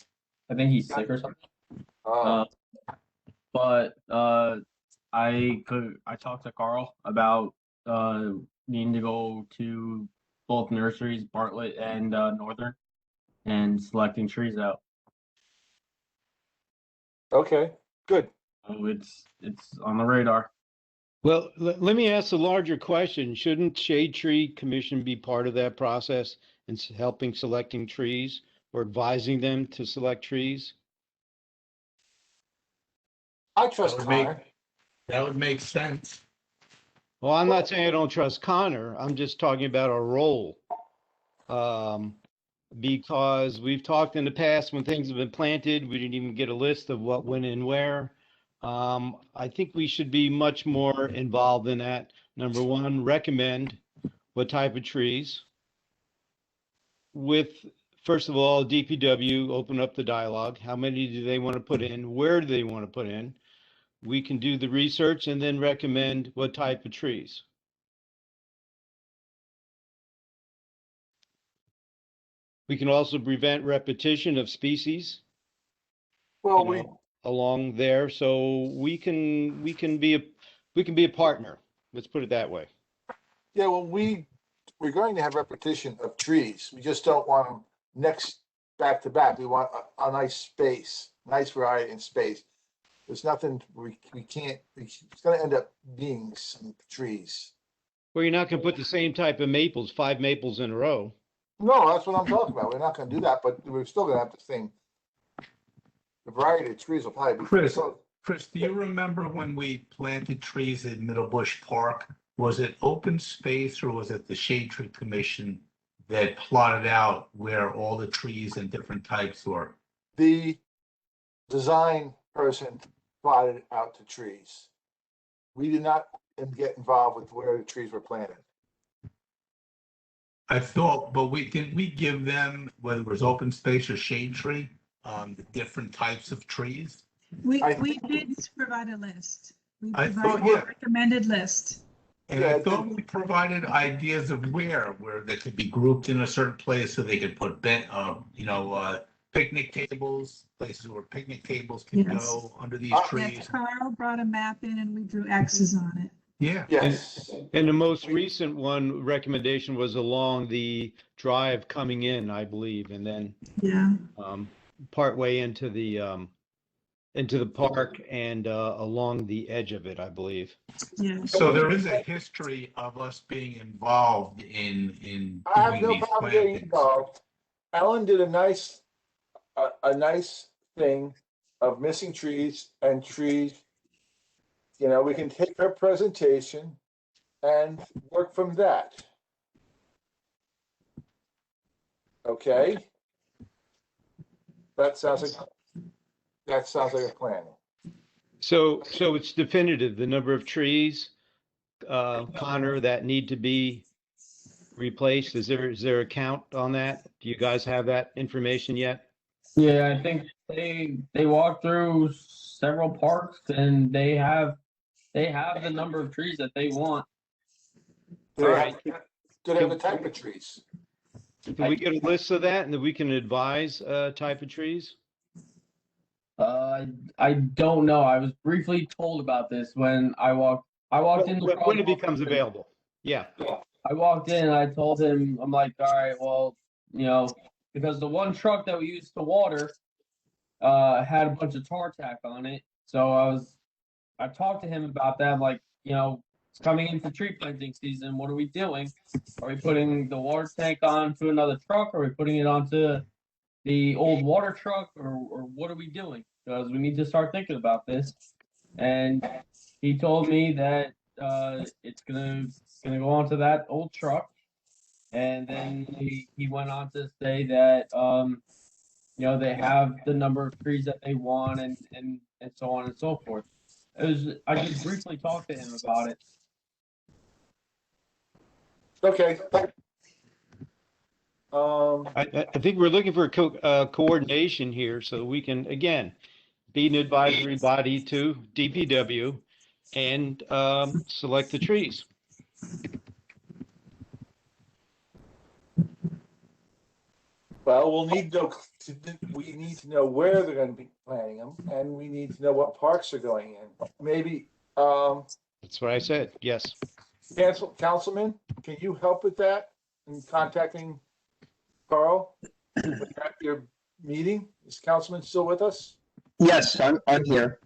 he's sick or something. Uh, But I talked to Carl about needing to go to both nurseries, Bartlett and Northern, and selecting trees out. okay, good. So it's on the radar. Well, let me ask a larger question. Shouldn't Shade Tree Commission be part of that process in helping selecting trees or advising them to select trees? I trust Connor. That would make sense. Well, I'm not saying I don't trust Connor. I'm just talking about our role. Because we've talked in the past when things have been planted, we didn't even get a list of what went in where. I think we should be much more involved in that. Number one, recommend what type of trees. With, first of all, DPW, open up the dialogue. How many do they want to put in? Where do they want to put in? We can do the research and then recommend what type of trees. We can also prevent repetition of species. Well, Along there, so we can be a partner. Let's put it that way. yeah, well, we're going to have repetition of trees. We just don't want them next back to back. We want a nice space, nice variety in space. There's nothing we can't. It's going to end up being some trees. Well, you're not going to put the same type of maples, 5 maples in a row. No, that's what I'm talking about. We're not going to do that, but we're still going to have the same. The variety of trees will probably be. Chris, do you remember when we planted trees in Middle Bush Park? Was it open space or was it the Shade Tree Commission that plotted out where all the trees and different types were? The design person plotted out the trees. We did not get involved with where the trees were planted. I thought, but didn't we give them, whether it was open space or shade tree, the different types of trees? We did provide a list. We I provided thought, yeah. a recommended list. And I thought we provided ideas of where they could be grouped in a certain place so they could put picnic tables, places where picnic tables can go under these trees. Yes, Carl brought a map in and we drew X's on it. Yeah. Yes. And the most recent one recommendation was along the drive coming in, I believe, and then partway into the park and along the edge of it, I believe. Yeah. So there is a history of us being involved in I have no problem getting involved. Ellen did a nice thing of missing trees and trees. You know, we can take her presentation and work from that. Okay. That sounds like a plan. So it's definitive, the number of trees, Connor, that need to be replaced. Is there a count on that? Do you guys have that information yet? Yeah, I think they walked through several parks and they have the number of trees that they want. Do they have a type of trees? Can we get a list of that and then we can advise type of trees? I don't know. I was briefly told about this when I walked in. When it becomes available. Yeah. I walked in and I told him, I'm like, all right, well, because the one truck that we used to water had a bunch of tar tack on it. So I talked to him about that. I'm like, it's coming into tree planting season. What are we doing? Are we putting the water tank onto another truck? Are we putting it onto the old water truck, or what are we doing? Because we need to start thinking about this. And he told me that it's gonna go onto that old truck. And then he went on to say that they have the number of trees that they want and so on and so forth. I just briefly talked to him about it. Okay. I think we're looking for coordination here so we can, again, be an advisory body to DPW and select the trees. Well, we'll need to know, we need to know where they're gonna be planting them, and we need to know what parks are going in. Maybe, That's what I said. Yes. Councilman, can you help with that in contacting Carl? At your meeting, is Councilman still with us? Yes, I'm here.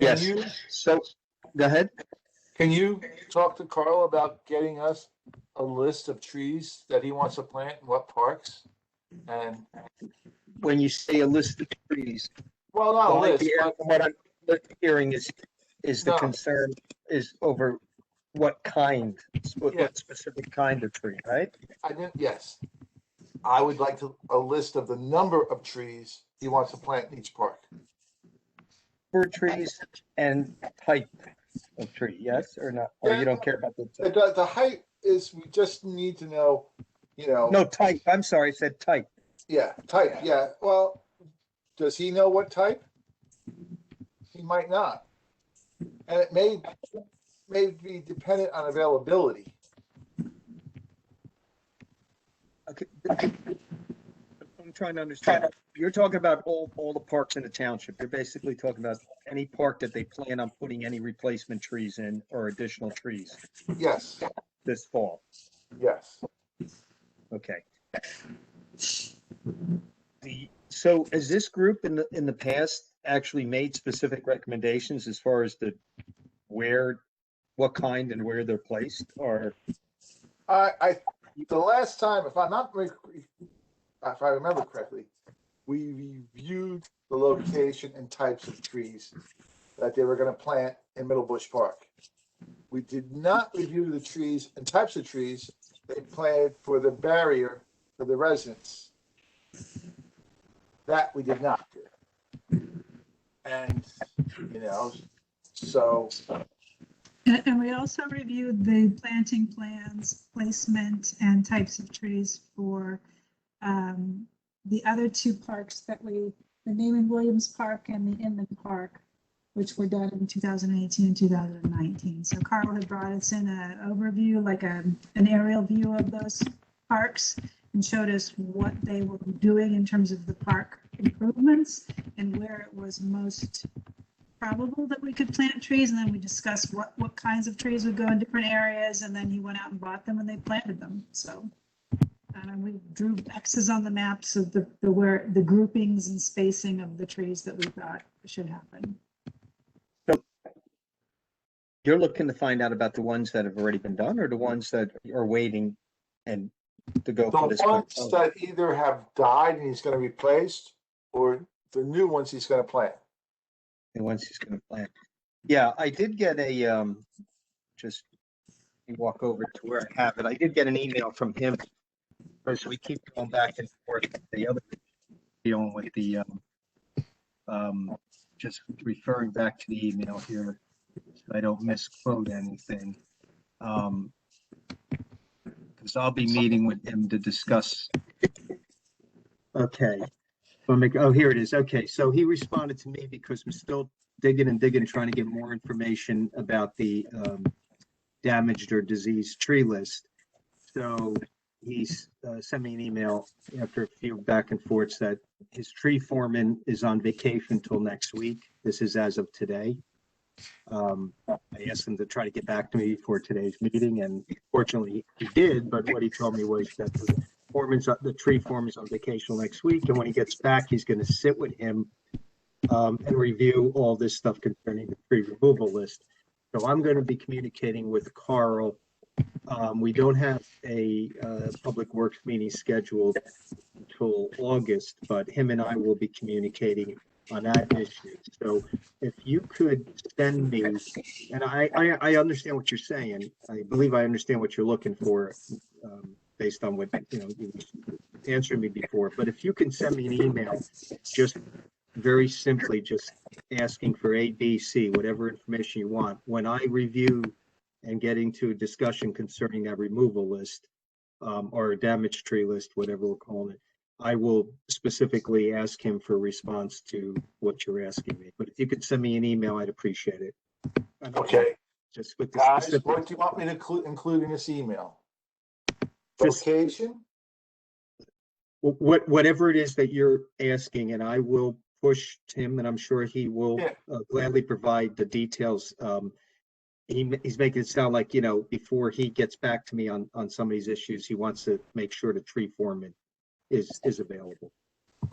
Can Yes. you, So, go ahead. can you talk to Carl about getting us a list of trees that he wants to plant in what parks? And, When you say a list of trees, well, not a what list, but I'm hearing is the No. concern is over what kind, Yeah. what specific kind of tree, right? I didn't, yes. I would like a list of the number of trees he wants to plant in each park. For trees and type of tree, yes or not? Or you don't care about the The height is, we just need to know, No, type. I'm sorry, I said type. Yeah, type, yeah. Well, does he know what type? He might not. And it may be dependent on availability. Okay. I'm trying to understand. You're talking about all the parks in the township. You're basically talking about any park that they plan on putting any replacement trees in or additional trees Yes, this fall. yes. Okay. So has this group in the past actually made specific recommendations as far as what kind and where they're placed, or? The last time, if I remember correctly, we reviewed the location and types of trees that they were going to plant in Middle Bush Park. We did not review the trees and types of trees they planted for the barrier for the residents. That we did not do. And, so. And we also reviewed the planting plans, placement, and types of trees for the other two parks the Neiman Williams Park and the Inman Park, which were done in 2018 and 2019. So Carl had brought us in an overview, like an aerial view of those parks, and showed us what they were doing in terms of the park improvements and where it was most probable that we could plant trees. And then we discussed what kinds of trees would go in different areas. And then he went out and bought them and they planted them. So we drew X's on the maps of where the groupings and spacing of the trees that we thought should happen. So you're looking to find out about the ones that have already been done or the ones that are waiting and to go for this The one? ones that either have died and he's going to replace, or the new ones he's going to plant. The ones he's going to plant. Yeah, I did get a just walk over to where I have it. I did get an email from him because we keep going back and forth with the other dealing with the just referring back to the email here so I don't misquote anything. Because I'll be meeting with him to discuss. Okay. Oh, here it is. Okay, so he responded to me because I'm still digging and trying to get more information about the damaged or diseased tree list. So he's sent me an email after a few back and forths that his tree foreman is on vacation till next week. This is as of today. I asked him to try to get back to me before today's meeting, and fortunately he did. But what he told me was that the tree foreman's on vacation next week, and when he gets back, he's going to sit with him and review all this stuff concerning the tree removal list. So I'm going to be communicating with Carl. We don't have a public works meeting scheduled until August, but him and I will be communicating on that issue. So if you could send me, and I understand what you're saying. I believe I understand what you're looking for based on what you answered me before. But if you can send me an email, just very simply, just asking for A, B, C, whatever information you want. When I review and get into a discussion concerning that removal list or a damaged tree list, whatever we're calling it, I will specifically ask him for a response to what you're asking me. But if you could send me an email, I'd appreciate it. Okay. just with the Guys, specific. what do you want me to include in this email? Just- Location? Whatever it is that you're asking, and I will push Tim, and I'm sure he will Yeah. gladly provide the details. He's making it sound like, before he gets back to me on some of these issues, he wants to make sure the tree foreman is available.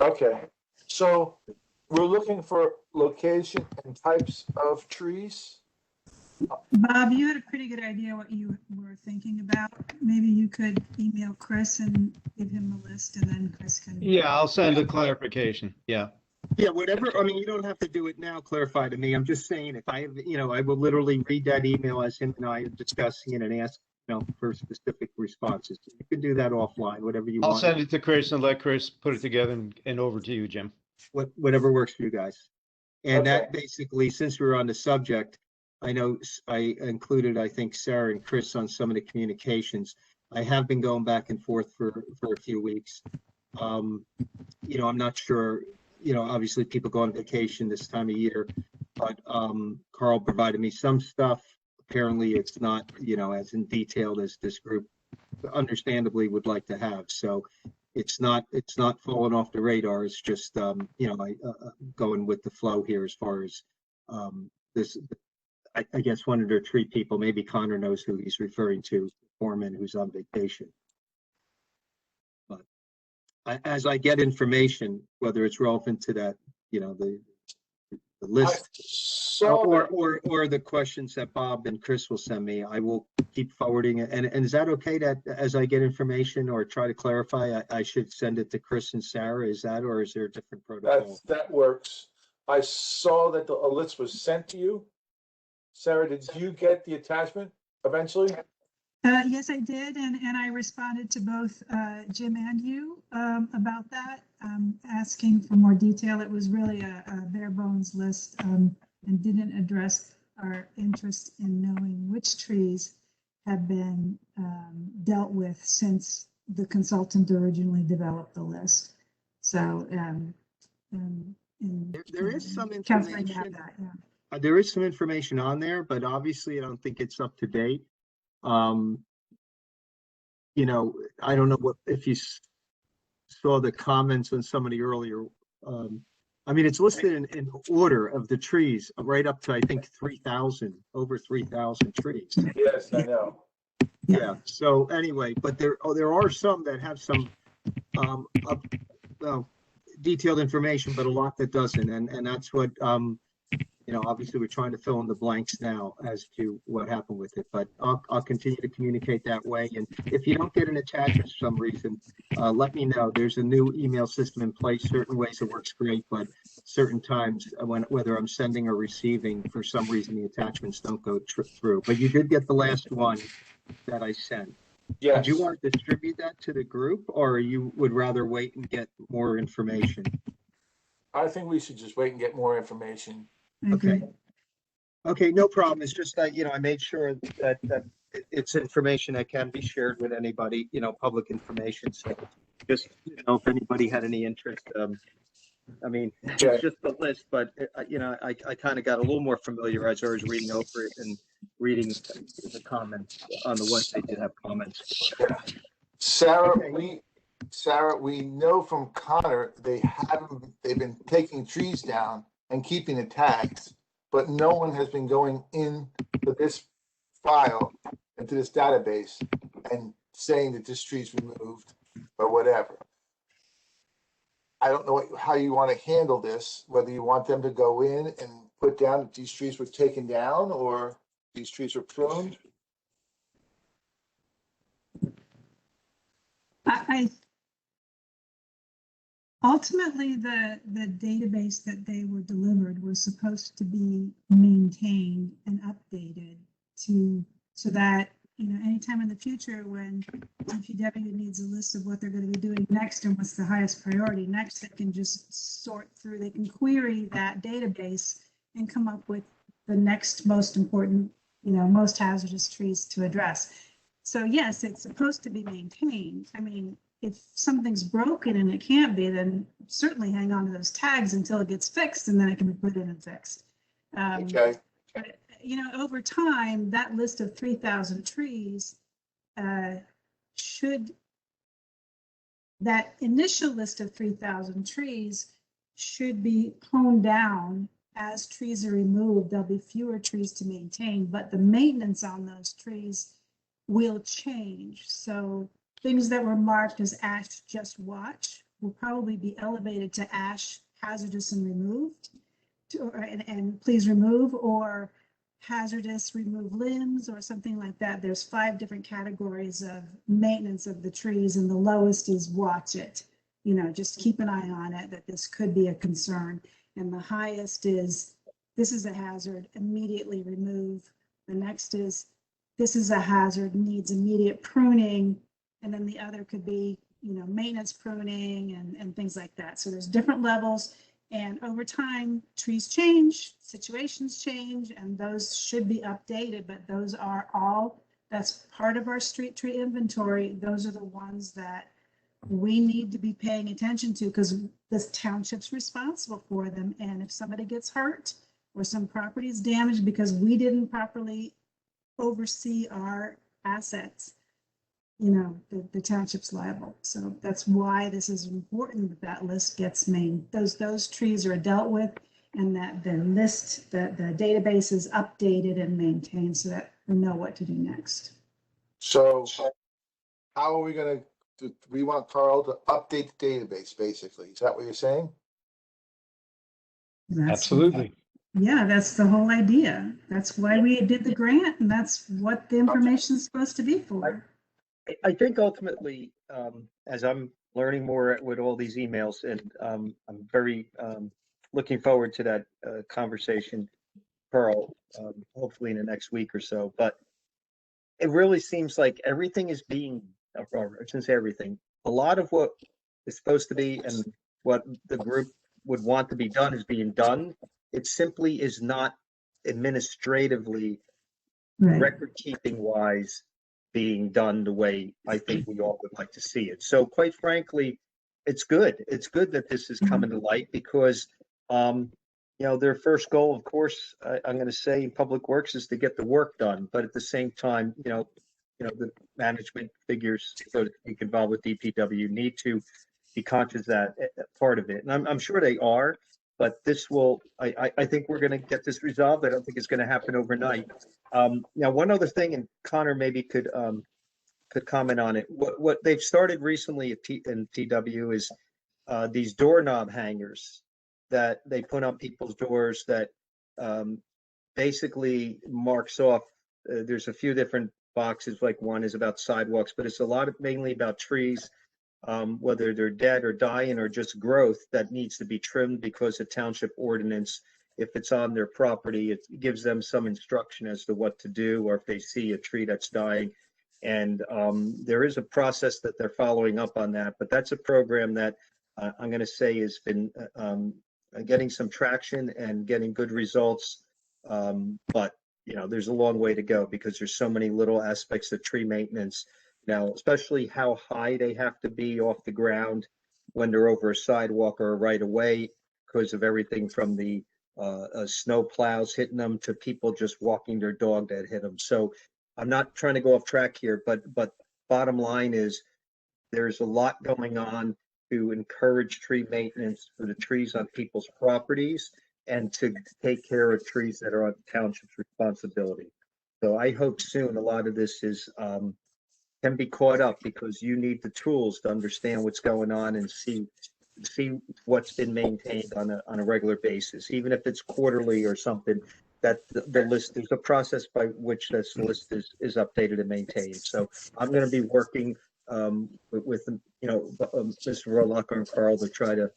Okay, so we're looking for location and types of trees. Bob, you had a pretty good idea what you were thinking about. Maybe you could email Chris and give him a list, and then Chris can. Yeah, I'll send a clarification. Yeah. Yeah, whatever. I mean, you don't have to do it now, clarify to me. I'm just saying, if I have, I will literally read that email as him and I are discussing it and ask, for specific responses. You can do that offline, whatever you I'll want. send it to Chris and let Chris put it together and over to you, Jim. Whatever works for you guys. And that Okay. basically, since we're on the subject, I know I included, I think, Sarah and Chris on some of the communications. I have been going back and forth for a few weeks. I'm not sure, obviously people go on vacation this time of year, but Carl provided me some stuff. Apparently it's not, as in detailed as this group understandably would like to have. So it's not falling off the radar. It's just, going with the flow here as far as this. I guess one of their tree people, maybe Connor knows who he's referring to, foreman who's on vacation. But as I get information, whether it's relevant to that, the list, or the questions that Bob and Chris will send me, I will keep forwarding it. And is that okay that as I get information or try to clarify, I should send it to Chris and Sarah? Is that, or is there a different protocol? That works. I saw that a list was sent to you. Sarah, did you get the attachment eventually? Yes, I did, and I responded to both Jim and you about that, asking for more detail. It was really a bare bones list and didn't address our interest in knowing which trees have been dealt with since the consultant originally developed the list. So There is some Catherine information. had that, yeah. There is some information on there, but obviously I don't think it's up to date. I don't know if you saw the comments on some of the earlier, it's listed in order of the trees right up to, I think, 3,000, over 3,000 trees. Yes, I know. Yeah. So anyway, but there are some that have some detailed information, but a lot that doesn't. And that's what, obviously we're trying to fill in the blanks now as to what happened with it, but I'll continue to communicate that way. And if you don't get an attachment for some reason, let me know. There's a new email system in place. Certain ways it works great, but certain times whether I'm sending or receiving, for some reason, the attachments don't go through. But you did get the last one that I sent. Yes. Did you want to distribute that to the group, or you would rather wait and get more information? I think we should just wait and get more information. Okay, no problem. It's just that, I made sure that it's information that can be shared with anybody, public information. So just, if anybody had any interest, it's just the list, but I kind of got a little more familiar as I was reading over it and reading the comments on the ones they did have comments. Yeah. Sarah, we know from Connor, they've been taking trees down and keeping the tags, but no one has been going into this file, into this database, and saying that this tree's removed or whatever. I don't know how you want to handle this, whether you want them to go in and put down that these trees were taken down or these trees were pruned. Ultimately, the database that they were delivered was supposed to be maintained and updated so that, anytime in the future when DPW needs a list of what they're going to be doing next and what's the highest priority next, they can just sort through, they can query that database and come up with the next most important, most hazardous trees to address. So yes, it's supposed to be maintained. If something's broken and it can't be, then certainly hang on to those tags until it gets fixed, and then it can be put in and fixed. Okay. But you know, over time, that list of 3,000 trees that initial list of 3,000 trees should be honed down as trees are removed. There'll be fewer trees to maintain, but the maintenance on those trees will change. So things that were marked as ash just watch will probably be elevated to ash hazardous and removed, and please remove, or hazardous, remove limbs, or something like that. There's 5 different categories of maintenance of the trees, and the lowest is watch it. You know, just keep an eye on it, that this could be a concern. And the highest is, this is a hazard, immediately remove. The next is, this is a hazard, needs immediate pruning. And then the other could be, you know, maintenance pruning and things like that. So there's different levels. And over time, trees change, situations change, and those should be updated, but those are all, that's part of our street tree inventory. Those are the ones that we need to be paying attention to, because this township's responsible for them. And if somebody gets hurt or some property is damaged because we didn't properly oversee our assets, you know, the township's liable. So that's why this is important, that that list gets made. Those trees are dealt with, and that the list, the database is updated and maintained so that we know what to do next. So how are we gonna, we want Carl to update the database, basically. Is that what you're saying? Absolutely. Yeah, that's the whole idea. That's why we did the grant, and that's what the information is supposed to be for. I think ultimately, as I'm learning more with all these emails, and I'm very looking forward to that conversation, Carl, hopefully in the next week or so. But it really seems like everything is being, or I shouldn't say everything, a lot of what is supposed to be and what the group would want to be done is being done. It simply is not administratively, record keeping wise, being done the way I think we all would like to see it. So quite frankly, it's good. It's good that this is coming to light, because you know, their first goal, of course, I'm going to say in Public Works, is to get the work done. But at the same time, you know, the management figures, so to speak, involved with DPW need to be conscious that part of it. And I'm sure they are, but this will, I think we're going to get this resolved. I don't think it's going to happen overnight. Now, one other thing, and Connor maybe could comment on it. What they've started recently in TW is these doorknob hangers that they put on people's doors that basically marks off. There's a few different boxes, like one is about sidewalks, but it's a lot of mainly about trees, whether they're dead or dying or just growth that needs to be trimmed, because the township ordinance, if it's on their property, it gives them some instruction as to what to do, or if they see a tree that's dying. And there is a process that they're following up on that, but that's a program that I'm going to say has been getting some traction and getting good results. But you know, there's a long way to go, because there's so many little aspects of tree maintenance now, especially how high they have to be off the ground when they're over a sidewalk or a right of way, because of everything from the snow plows hitting them to people just walking their dog that hit them. So I'm not trying to go off track here, but bottom line is there's a lot going on to encourage tree maintenance for the trees on people's properties, and to take care of trees that are on the township's responsibility. So I hope soon a lot of this is can be caught up, because you need the tools to understand what's going on and see what's been maintained on a regular basis, even if it's quarterly or something. That the list, there's a process by which this list is updated and maintained. So I'm going to be working with you know, Mr. Rolocker and Carl to try to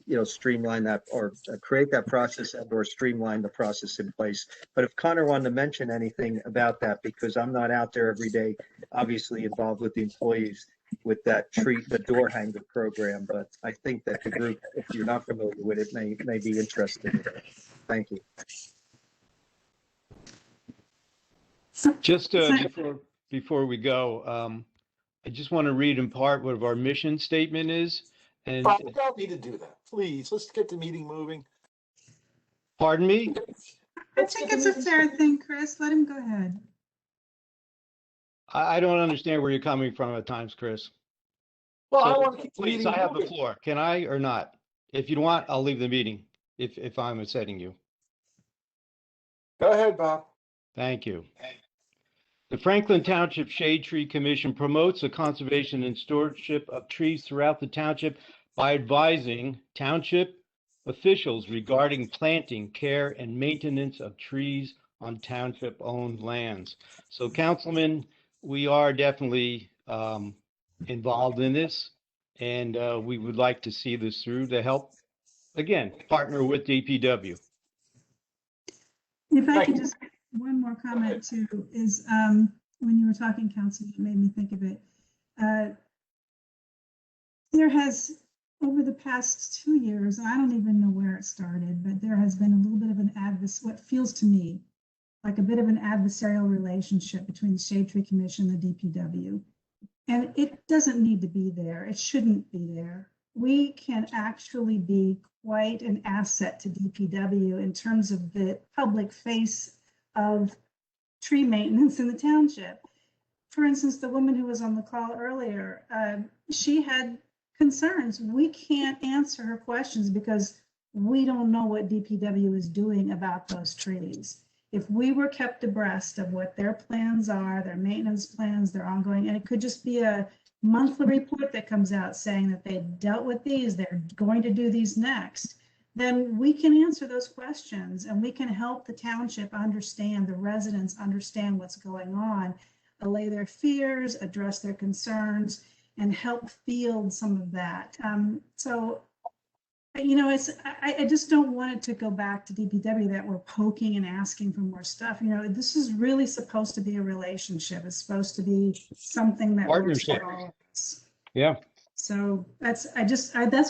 you know, streamline that, or create that process, and or streamline the process in place. But if Connor wanted to mention anything about that, because I'm not out there every day, obviously involved with the employees with that the door hanger program, but I think that the group, if you're not familiar with it, may be interested in it. Thank you. Just before we go, I just want to read in part what our mission statement is. And Bob, we don't need to do that. Please, let's get the meeting moving. Pardon me? I think it's a fair thing, Chris. Let him go ahead. I don't understand where you're coming from at times, Chris. Well, I So, want to keep the please, meeting I have the moving. floor. Can I or not? If you want, I'll leave the meeting if I'm upsetting you. Go ahead, Bob. Thank you. The Franklin Township Shade Tree Commission promotes the conservation and stewardship of trees throughout the township by advising township officials regarding planting, care, and maintenance of trees on township-owned lands. So, Councilman, we are definitely involved in this, and we would like to see this through to help, again, partner with DPW. If I Thank could you. just, one more comment too, is when you were talking, Council, it made me think of it. There has, over the past 2 years, I don't even know where it started, but there has been a little bit of an what feels to me like a bit of an adversarial relationship between the Shade Tree Commission and the DPW. And it doesn't need to be there. It shouldn't be there. We can actually be quite an asset to DPW in terms of the public face of tree maintenance in the township. For instance, the woman who was on the call earlier, she had concerns. We can't answer her questions because we don't know what DPW is doing about those trees. If we were kept abreast of what their plans are, their maintenance plans, their ongoing, and it could just be a monthly report that comes out saying that they dealt with these, they're going to do these next, then we can answer those questions and we can help the township understand, the residents understand what's going on, allay their fears, address their concerns, and help field some of that. So, you know, I just don't want it to go back to DPW that we're poking and asking for more stuff. You know, this is really supposed to be a relationship. It's supposed to be something that works Partnership. for all of us. Yeah. So that's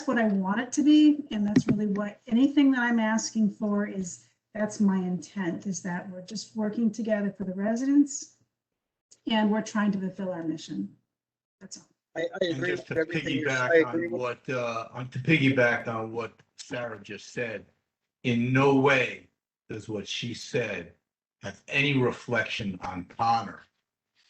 what I want it to be, and that's really what anything that I'm asking for is. That's my intent, is that we're just working together for the residents, and we're trying to fulfill our mission. That's all. I And agree just with to everything you're piggyback saying. to piggyback on what Sarah just said, in no way does what she said have any reflection on Connor.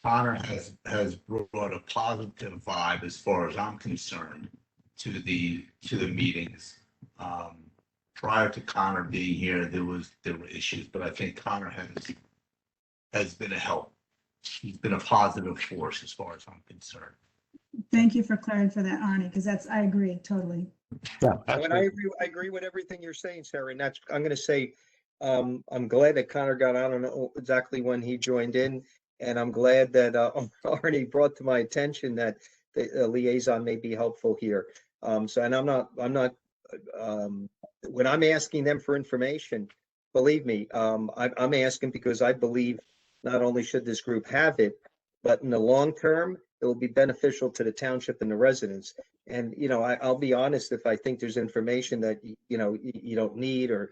Connor has brought a positive vibe, as far as I'm concerned, to the meetings. Prior to Connor being here, there were issues, but I think Connor has been a help. He's been a positive force as far as I'm concerned. Thank you for clarifying for that, Arnie, because I agree totally. Yeah. And I agree with everything you're saying, Sarah, and that's, I'm gonna say, I'm glad that Connor got on. I don't know exactly when he joined in, and I'm glad that Arnie brought to my attention that the liaison may be helpful here. So, and I'm not, when I'm asking them for information, believe me, I'm asking because I believe not only should this group have it, but in the long term, it will be beneficial to the township and the residents. And, you know, I'll be honest, if I think there's information that, you know, you don't need or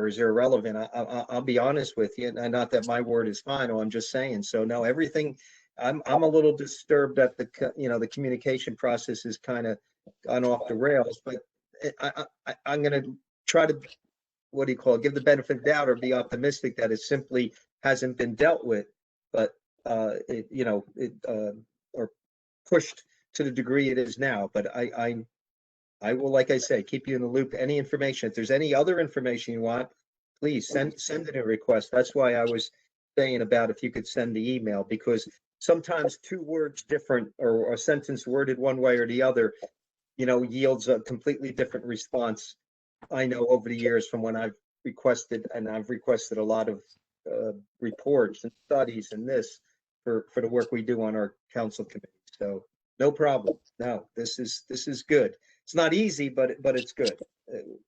is irrelevant, I'll be honest with you. And not that my word is final, I'm just saying. So no, everything, I'm a little disturbed that the communication process has kind of gone off the rails, but I'm going to try to, what do you call it, give the benefit of the doubt or be optimistic that it simply hasn't been dealt with, but or pushed to the degree it is now. But I will, like I say, keep you in the loop. Any information, if there's any other information you want, please send it a request. That's why I was saying about if you could send the email, because sometimes 2 words different or a sentence worded one way or the other, you know, yields a completely different response. I know over the years from when I've requested, and I've requested a lot of reports and studies and this for the work we do on our council committee. So no problem. No, this is good. It's not easy, but it's good.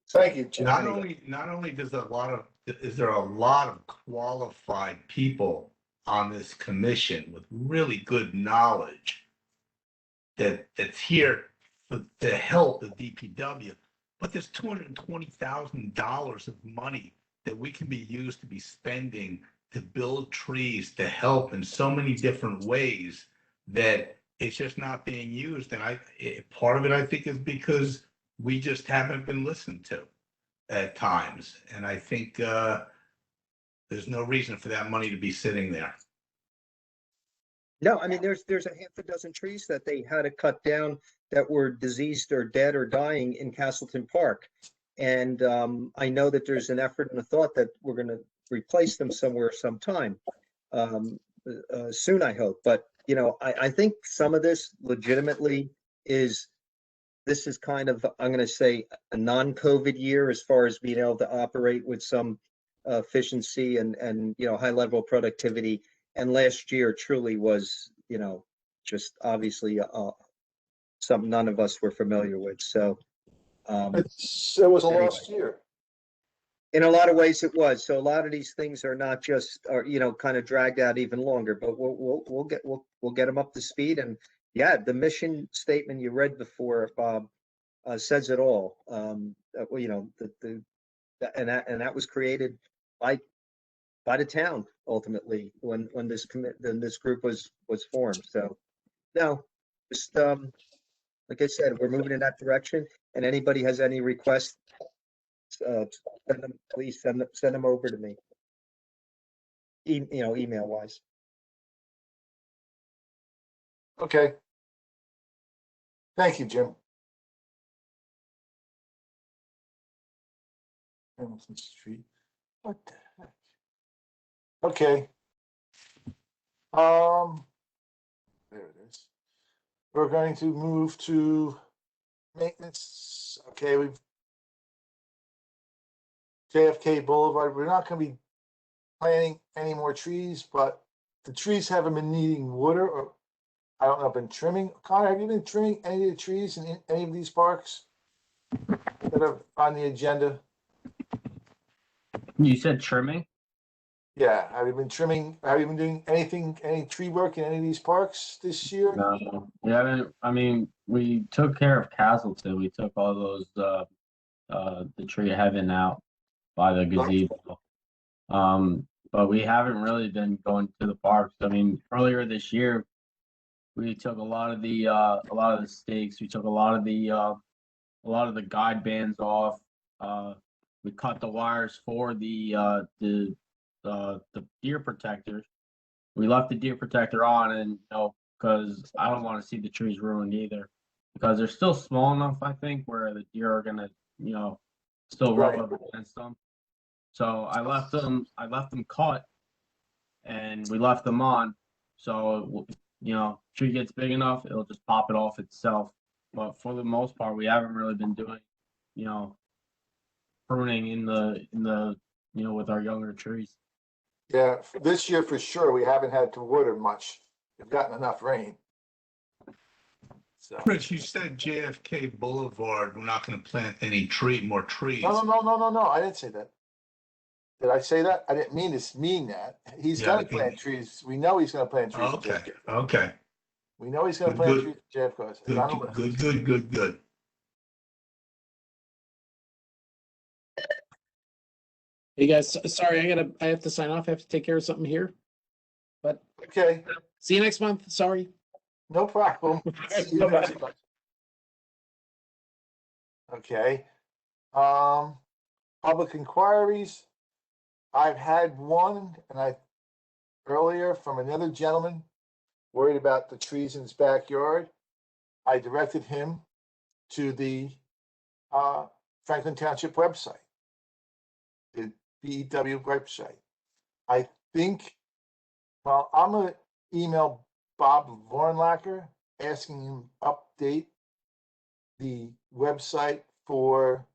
Thank you, Jim. Not only is there a lot of qualified people on this commission with really good knowledge that's here to help the DPW, but there's $220,000 of money that we can be used to be spending to build trees, to help in so many different ways that it's just not being used. And part of it, I think, is because we just haven't been listened to at times. And I think There's no reason for that money to be sitting there. No, I mean, there's a half a dozen trees that they had to cut down that were diseased or dead or dying in Castleton Park. And I know that there's an effort and a thought that we're going to replace them somewhere sometime soon, I hope. But, you know, I think some of this legitimately this is kind of, I'm going to say, a non-COVID year as far as being able to operate with some efficiency and, you know, high level of productivity. And last year truly was, you know, just obviously something none of us were familiar with. So It was a anyway. lost year. In a lot of ways it was. So a lot of these things are not just, you know, kind of dragged out even longer, but we'll get them up to speed. And yeah, the mission statement you read before, Bob, says it all. Well, you know, and that was created by the town ultimately when this group was formed. So no, just like I said, we're moving in that direction. And anybody has any requests, please send them over to me. You know, email wise. Okay. Thank you, Jim. Hamilton Street. What the heck? Okay. There it is. We're going to move to maintenance. Okay, we've JFK Boulevard. We're not going to be planting any more trees, but the trees haven't been needing water, or I don't know, been trimming. Connor, have you been trimming any of the trees in any of these parks that are on the agenda? You said trimming? Yeah, have you been trimming? Have you been doing any tree work in any of these parks this year? No. Yeah, I mean, we took care of Castleton. We took all those the tree of heaven out by the gazebo. But we haven't really been going to the parks. I mean, earlier this year, we took a lot of the stakes. We took a lot of the guide bands off. We cut the wires for the deer protectors. We left the deer protector on, and you know, because I don't want to see the trees ruined either, because they're still small enough, I think, where the deer are gonna, you know, still rub Right. up against them. So I left them cut, and we left them on. So you know, tree gets big enough, it'll just pop it off itself. But for the most part, we haven't really been doing, you know, pruning in the you know, with our younger trees. Yeah, this year for sure, we haven't had to water much. We've gotten enough rain. So. Chris, you said JFK Boulevard, we're not going to plant any more trees. No, I didn't say that. Did I say that? I didn't mean that. He's Yeah, gonna plant trees. We know he's gonna plant trees. Okay, okay. We know he's gonna Good, plant good. trees at JFK. It's on the list. Good. Hey guys, sorry, I have to sign off. I have to take care of something here. But Okay, see you next month. Sorry. no problem. See you Bye-bye. next month. Okay. Public inquiries. I've had one, and earlier from another gentleman worried about the trees in his backyard. I directed him to the Franklin Township website, the BEW website. I think, well, I'm gonna email Bob Vornlacker asking him to update the website for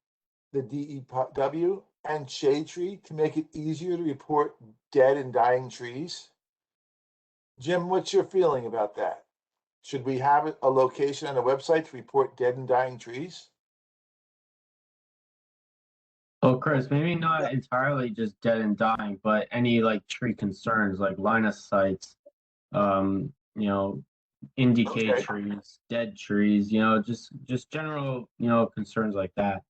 the DEW and shade tree to make it easier to report dead and dying trees. Jim, what's your feeling about that? Should we have a location on the website to report dead and dying trees? Well, Chris, maybe not entirely just dead and dying, but any like tree concerns, like line of sights, you know, indicate Okay. trees, dead trees, you know, just general, you know, concerns like that.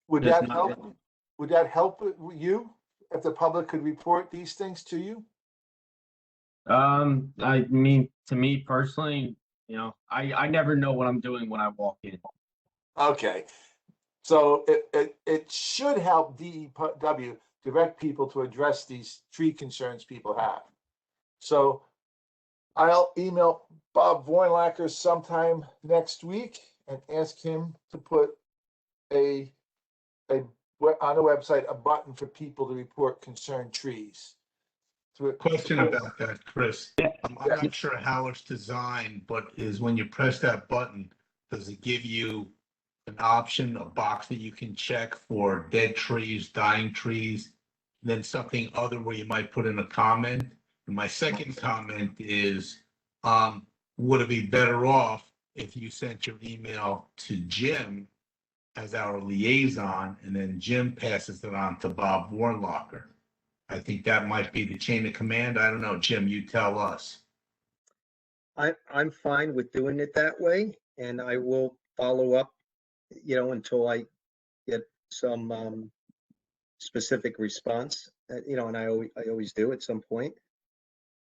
Would Just that not- help? Would that help you if the public could report these things to you? I mean, to me personally, you know, I never know what I'm doing when I walk in. Okay, so it should help DEW direct people to address these tree concerns people have. So I'll email Bob Vornlacker sometime next week and ask him to put on the website a button for people to report concerned trees. Question about that, Chris. I'm not sure how it's designed, but is when you press that button, does it give you an option, a box that you can check for dead trees, dying trees, then something other where you might put in a comment? And my second comment is, would it be better off if you sent your email to Jim as our liaison, and then Jim passes it on to Bob Vornlacker? I think that might be the chain of command. I don't know, Jim, you tell us. I'm fine with doing it that way, and I will follow up, until I get some specific response, and I always do at some point.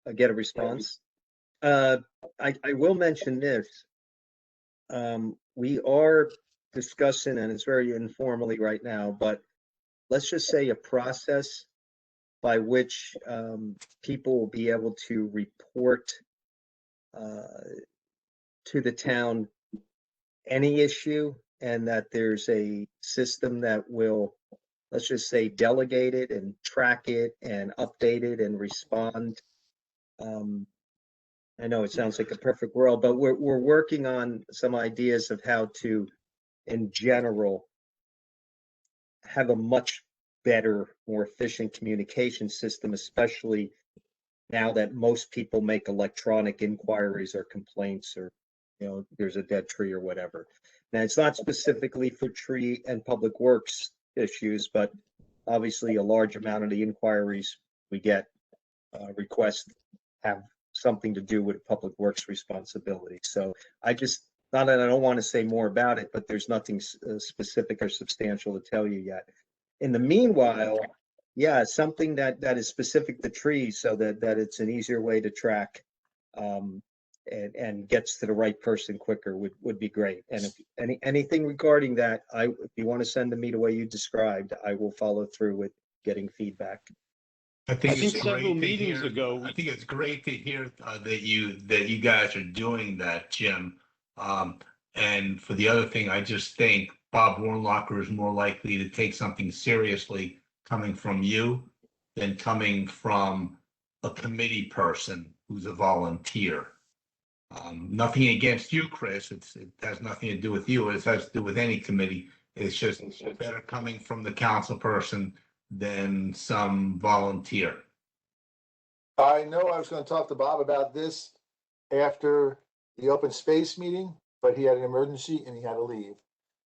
I get a response. I will mention this. We are discussing, and it's very informally right now, but let's just say a process by which people will be able to report to the town any issue, and that there's a system that will, let's just say, delegate it and track it and update it and respond. I know it sounds like a perfect world, but we're working on some ideas of how to, in general, have a much better, more efficient communication system, especially now that most people make electronic inquiries or complaints, or there's a dead tree or whatever. Now, it's not specifically for tree and public works issues, but obviously a large amount of the inquiries we get request have something to do with public works responsibility. So not that I don't want to say more about it, but there's nothing specific or substantial to tell you yet. In the meanwhile, yeah, something that is specific to trees, so that it's an easier way to track and gets to the right person quicker would be great. And if anything regarding that, if you want to send to me the way you described, I will follow through with getting feedback. I think several meetings ago. I think it's great to hear that you guys are doing that, Jim. And for the other thing, I just think Bob Vornlacker is more likely to take something seriously coming from you than coming from a committee person who's a volunteer. Nothing against you, Chris. It has nothing to do with you. It has to do with any committee. It's just better coming from the council person than some volunteer. I know I was going to talk to Bob about this after the open space meeting, but he had an emergency and he had to leave.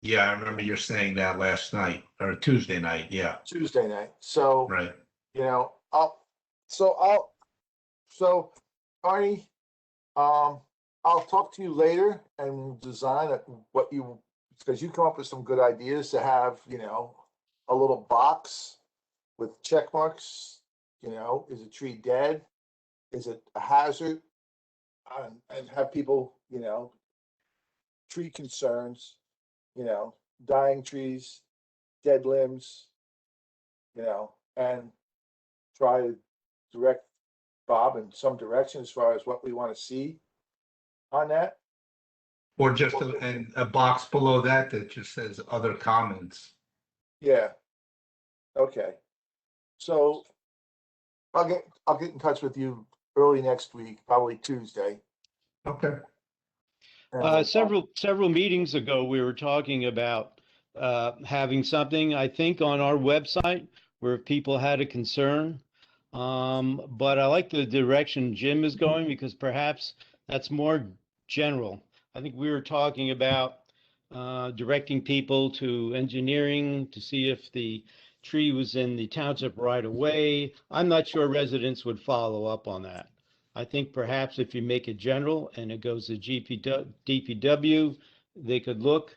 Yeah, I remember you saying that last night or Tuesday night. Yeah. Tuesday night. So, right. Arnie, I'll talk to you later and we'll design because you come up with some good ideas to have, a little box with check marks. Is a tree dead? Is it a hazard? And have people, tree concerns, dying trees, dead limbs, and try to direct Bob in some direction as far as what we want to see on that. Or just a box below that just says other comments. Yeah. Okay. So I'll get in touch with you early next week, probably Tuesday. Okay. Several meetings ago, we were talking about having something, I think, on our website where people had a concern. But I like the direction Jim is going, because perhaps that's more general. I think we were talking about directing people to engineering to see if the tree was in the township right away. I'm not sure residents would follow up on that. I think perhaps if you make it general and it goes to DPW, they could look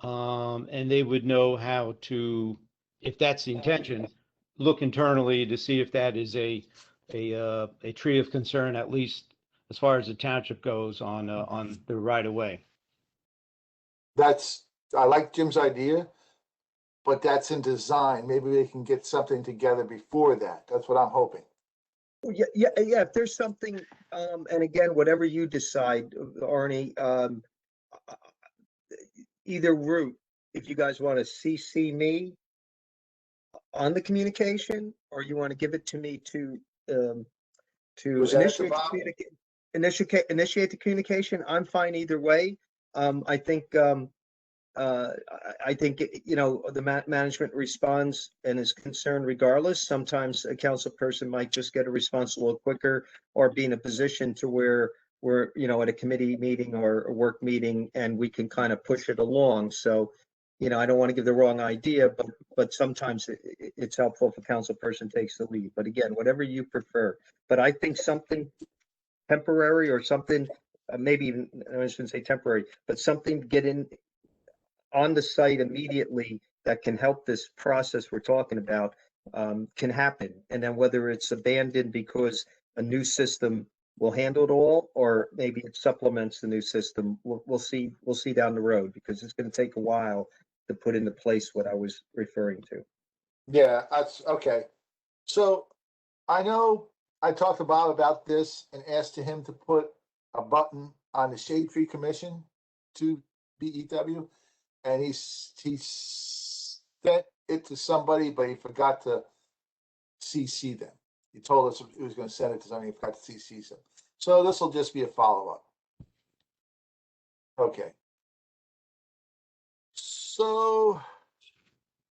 and they would know how to, if that's the intention, look internally to see if that is a tree of concern, at least as far as the township goes on the right of way. I like Jim's idea. but that's in design. Maybe we can get something together before that. That's what I'm hoping. Well, yeah. If there's something, and again, whatever you decide, Arnie, either route, if you guys want to CC me on the communication, or you want to give it to me to Present it to initiate the communication, I'm fine either way. I think, you know, the management responds and is concerned regardless. Sometimes a council person might just get a response a little quicker, or be in a position to where we're, you know, at a committee meeting or a work meeting, and we can kind of push it along. So, you know, I don't want to give the wrong idea, but sometimes it's helpful if a council person takes the lead. But again, whatever you prefer. But I think something temporary, or something, maybe even, I shouldn't say temporary, but something to get in on the site immediately that can help this process we're talking about, can happen. And then whether it's abandoned because a new system will handle it all, or maybe it supplements the new system, we'll see down the road, because it's going to take a while to put into place what I was referring to. Yeah, that's okay. So I know I talked to Bob about this and asked him to put a button on the Shade Tree Commission to BEW, and he sent it to somebody, but he forgot to CC them. He told us he was going to send it to somebody, he forgot to CC them. So this will just be a follow-up. Okay. So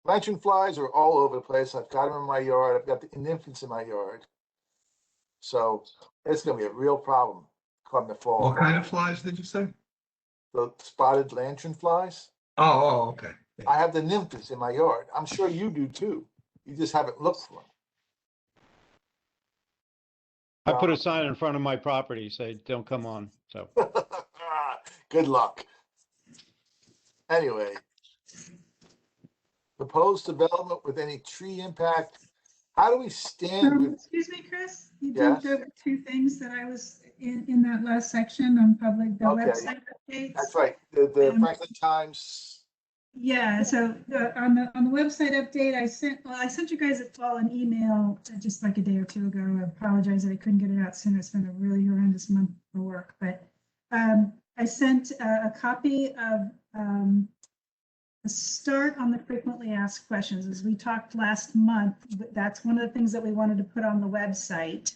lanternflies are all over the place. I've got them in my yard. I've got the nymphs in my yard. So it's going to be a real problem come the fall. What kind of flies did you say? The spotted lanternflies. Oh, okay. I have the nymphs in my yard. I'm sure you do too. You just haven't looked for them. I put a sign in front of my property, say, don't come on, so. Good luck. Anyway, proposed development with any tree impact. How do we stand with? Excuse me, Chris, you Yes? jumped over two things that I was in that last section on public, the Okay. website updates. That's right. The Franklin Times. Yeah, so on the website update, I sent you guys all an email just like a day or two ago. I apologize that I couldn't get it out sooner. It's been a really horrendous month for work, but I sent a copy of a start on the frequently asked questions. As we talked last month, that's one of the things that we wanted to put on the website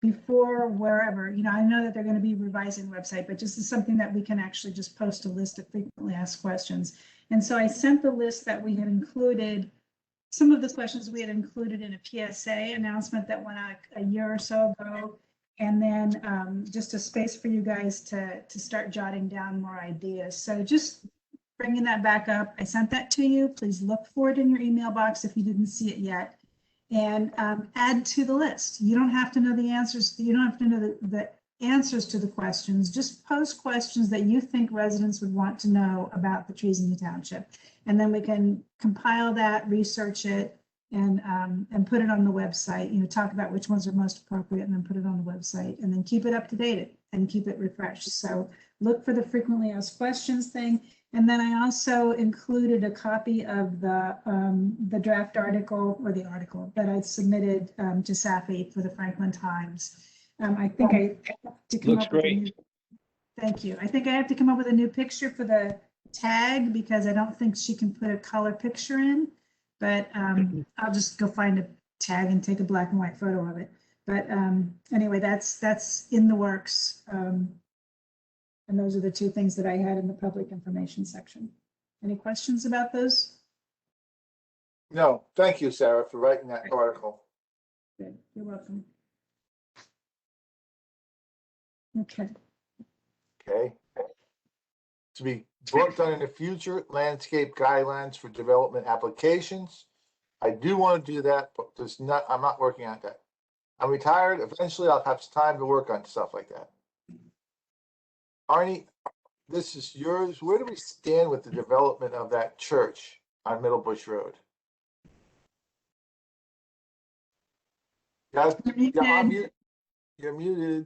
before wherever, you know, I know that they're going to be revising the website, but just as something that we can actually just post a list of frequently asked questions. And so I sent the list that we had included, some of the questions we had included in a PSA announcement that went out a year or so ago. And then just a space for you guys to start jotting down more ideas. So just bringing that back up. I sent that to you. Please look for it in your email box if you didn't see it yet. And add to the list. You don't have to know the answers. You don't have to know the answers to the questions. Just post questions that you think residents would want to know about the trees in the township. And then we can compile that, research it, and put it on the website. You know, talk about which ones are most appropriate, and then put it on the website, and then keep it up to date and keep it refreshed. So look for the frequently asked questions thing. And then I also included a copy of the draft article, or the article that I submitted to Safi for the Franklin Times. I think I have to come Looks up with great. a new, thank you. I think I have to come up with a new picture for the tag, because I don't think she can put a color picture in, but I'll just go find a tag and take a black and white photo of it. But anyway, that's in the works. And those are the two things that I had in the public information section. Any questions about those? No, thank you, Sarah, for writing that article. Good, you're welcome. Okay. Okay. To be worked on in the future, landscape guidelines for development applications. I do want to do that, but I'm not working on that. I'm retired. Eventually I'll have time to work on stuff like that. Arnie, this is yours. Where do we stand with the development of that church on Middle Bush Road? You're muted.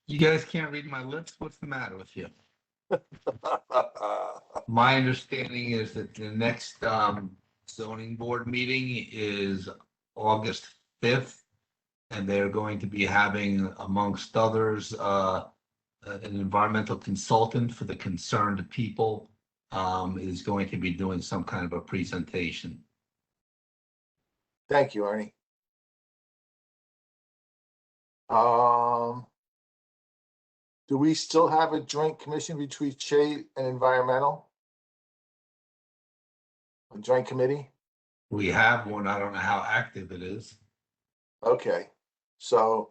You guys can't read my lips? What's the matter with you? My understanding is that the next zoning board meeting is August 5th. And they're going to be having, amongst others, an environmental consultant for the concerned people is going to be doing some kind of a presentation. Thank you, Arnie. Do we still have a joint commission between Shade and Environmental? A joint committee? We have one. I don't know how active it is. Okay, so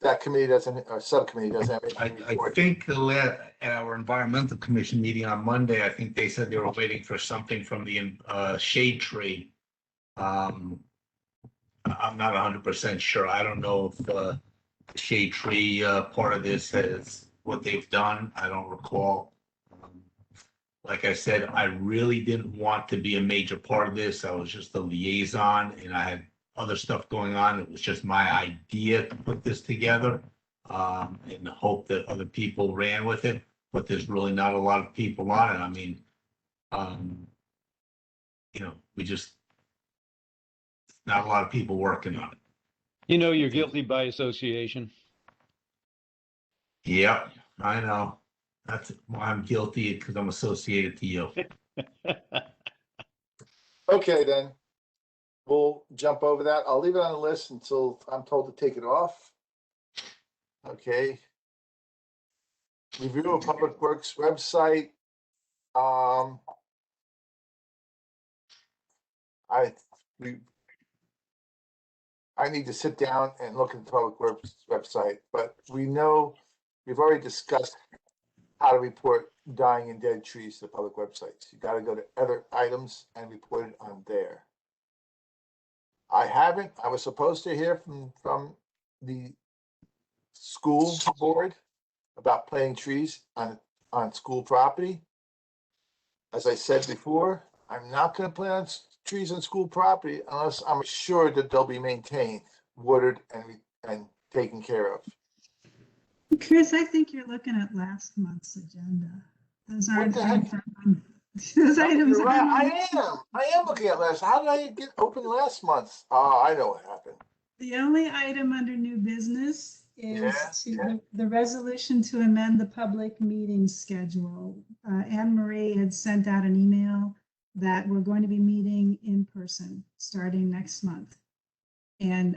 that committee doesn't, or subcommittee doesn't have I anything to report. think at our environmental commission meeting on Monday, I think they said they were waiting for something from the shade tree. I'm not 100% sure. I don't know if the shade tree part of this is what they've done. I don't recall. Like I said, I really didn't want to be a major part of this. I was just a liaison and I had other stuff going on. It was just my idea to put this together in the hope that other people ran with it, but there's really not a lot of people on it. I mean, not a lot of people working on it. You know, you're guilty by association. Yep, I know. That's why I'm guilty, because I'm associated to you. Okay, then. We'll jump over that. I'll leave it on the list until I'm told to take it off. Okay. Review of Public Works website. I need to sit down and look at the Public Works website, but we know we've already discussed how to report dying and dead trees to the public websites. You got to go to other items and report it on there. I haven't. I was supposed to hear from the school board about planting trees on school property. As I said before, I'm not going to plant trees on school property unless I'm assured that they'll be maintained, watered, and taken care of. Chris, I think you're looking at last month's agenda. Those aren't. What the heck? Those items. You're right. I am looking at last. How did I get open last month? Oh, I know what happened. The only item under new business is the resolution to amend the public meeting schedule. Anne Marie had sent out an email that we're going to be meeting in person starting next month. And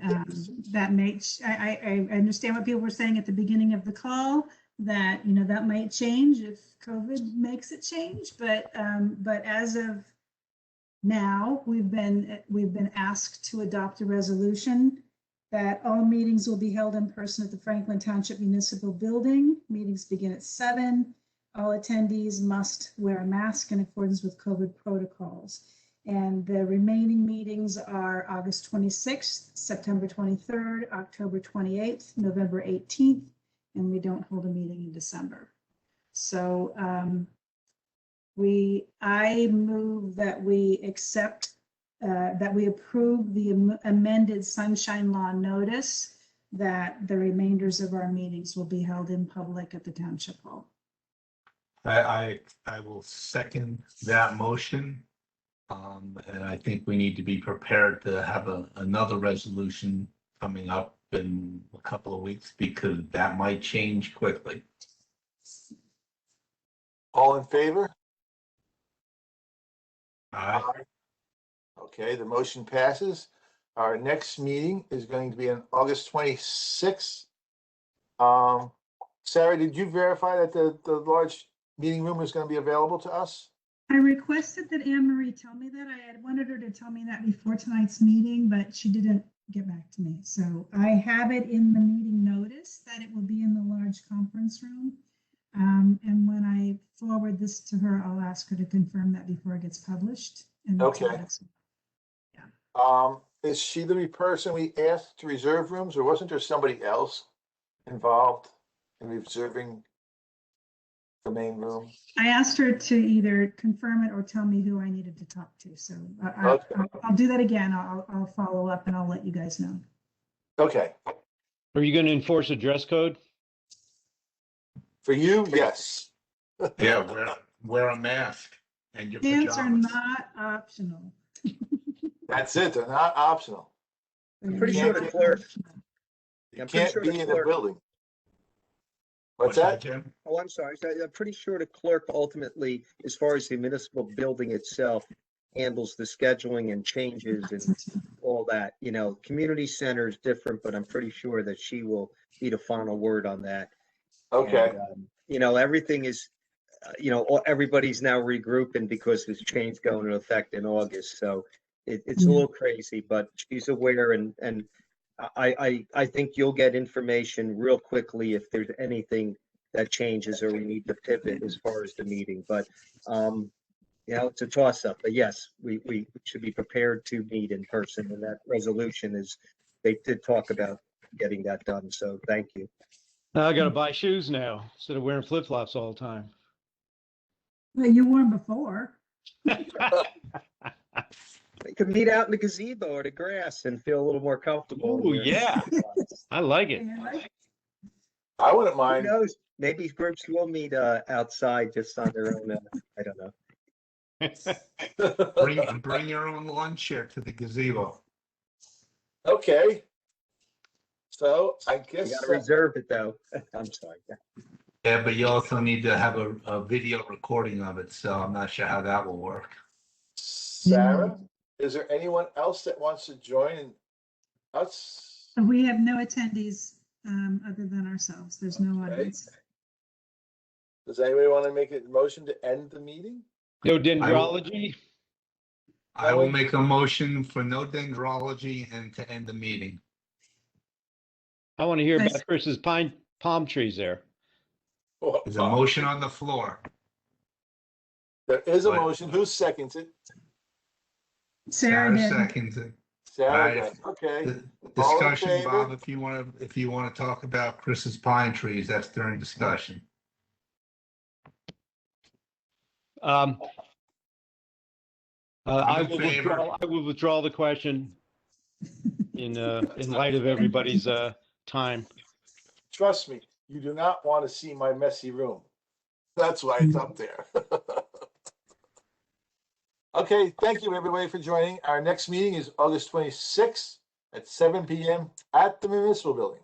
that makes, I understand what people were saying at the beginning of the call, that, you know, that might change if COVID makes it change, but as of now, we've been asked to adopt a resolution that all meetings will be held in person at the Franklin Township Municipal Building. Meetings begin at 7. All attendees must wear a mask in accordance with COVID protocols. And the remaining meetings are August 26th, September 23rd, October 28th, November 18th, and we don't hold a meeting in December. So I move that we accept, that we approve the amended sunshine law notice that the remainders of our meetings will be held in public at the Township Hall. I will second that motion. And I think we need to be prepared to have another resolution coming up in a couple of weeks, because that might change quickly. All in favor? Aye. Okay, the motion passes. Our next meeting is going to be on August 26th. Sarah, did you verify that the large meeting room is going to be available to us? I requested that Anne Marie tell me that. I had wanted her to tell me that before tonight's meeting, but she didn't get back to me. So I have it in the meeting notice that it will be in the large conference room. And when I forward this to her, I'll ask her to confirm that before it gets published. And Okay. Yeah. Is she the person we asked to reserve rooms, or wasn't there somebody else involved in reserving the main room? I asked her to either confirm it or tell me who I needed to talk to. So I'll do that again. I'll follow up and I'll let you guys know. Okay. Are you going to enforce a dress code? For you, yes. Yeah, wear a mask and your Pants are pajamas. not optional. That's it. They're not optional. They're pretty sure not the clerk- optional. You I'm pretty can't sure be the in a clerk- building. What's that? Jim? Oh, I'm sorry. So I'm pretty sure the clerk ultimately, as far as the municipal building itself, handles the scheduling and changes and all that. You know, community center is different, but I'm pretty sure that she will be the final word on that. Okay. And, you know, everything is, everybody's now regrouping because there's change going into effect in August. So it's a little crazy, but she's aware and I think you'll get information real quickly if there's anything that changes or we need to pivot as far as the meeting. But, it's a toss up. But yes, we should be prepared to meet in person, and that resolution is, they did talk about getting that done. So thank you. Now I gotta buy shoes now instead of wearing flip-flops all the time. Well, you wore them before. We could meet out in the gazebo or the grass and feel a little more comfortable. Oh, yeah. I like it. I wouldn't Who mind. knows? Maybe groups will meet outside just on their own. I don't know. Bring your own lawn chair to the gazebo. Okay. So I You guess gotta reserve it though. I'm sorry. Yeah, but you also need to have a video recording of it, so I'm not sure how that will work. Sarah, is there anyone else that wants to join us? We have no attendees other than ourselves. There's no Okay. audience. Does anybody want to make a motion to end the meeting? No dendrology? I will make a motion for no dendrology and to end the meeting. I want to hear Nice. about Chris's palm trees there. There's a motion on the floor. There is a What? motion. Who seconds it? Sarah did. seconds it. Sarah Right. does. Okay. Discussion, favor? Bob, if you want to talk about Chris's pine trees, that's during discussion. I I'm in favor. will withdraw the question in light of everybody's time. Trust me, you do not want to see my messy room. That's why it's up there. Okay, thank you everybody for joining. Our next meeting is August 26th at 7 p.m. at the Municipal Building.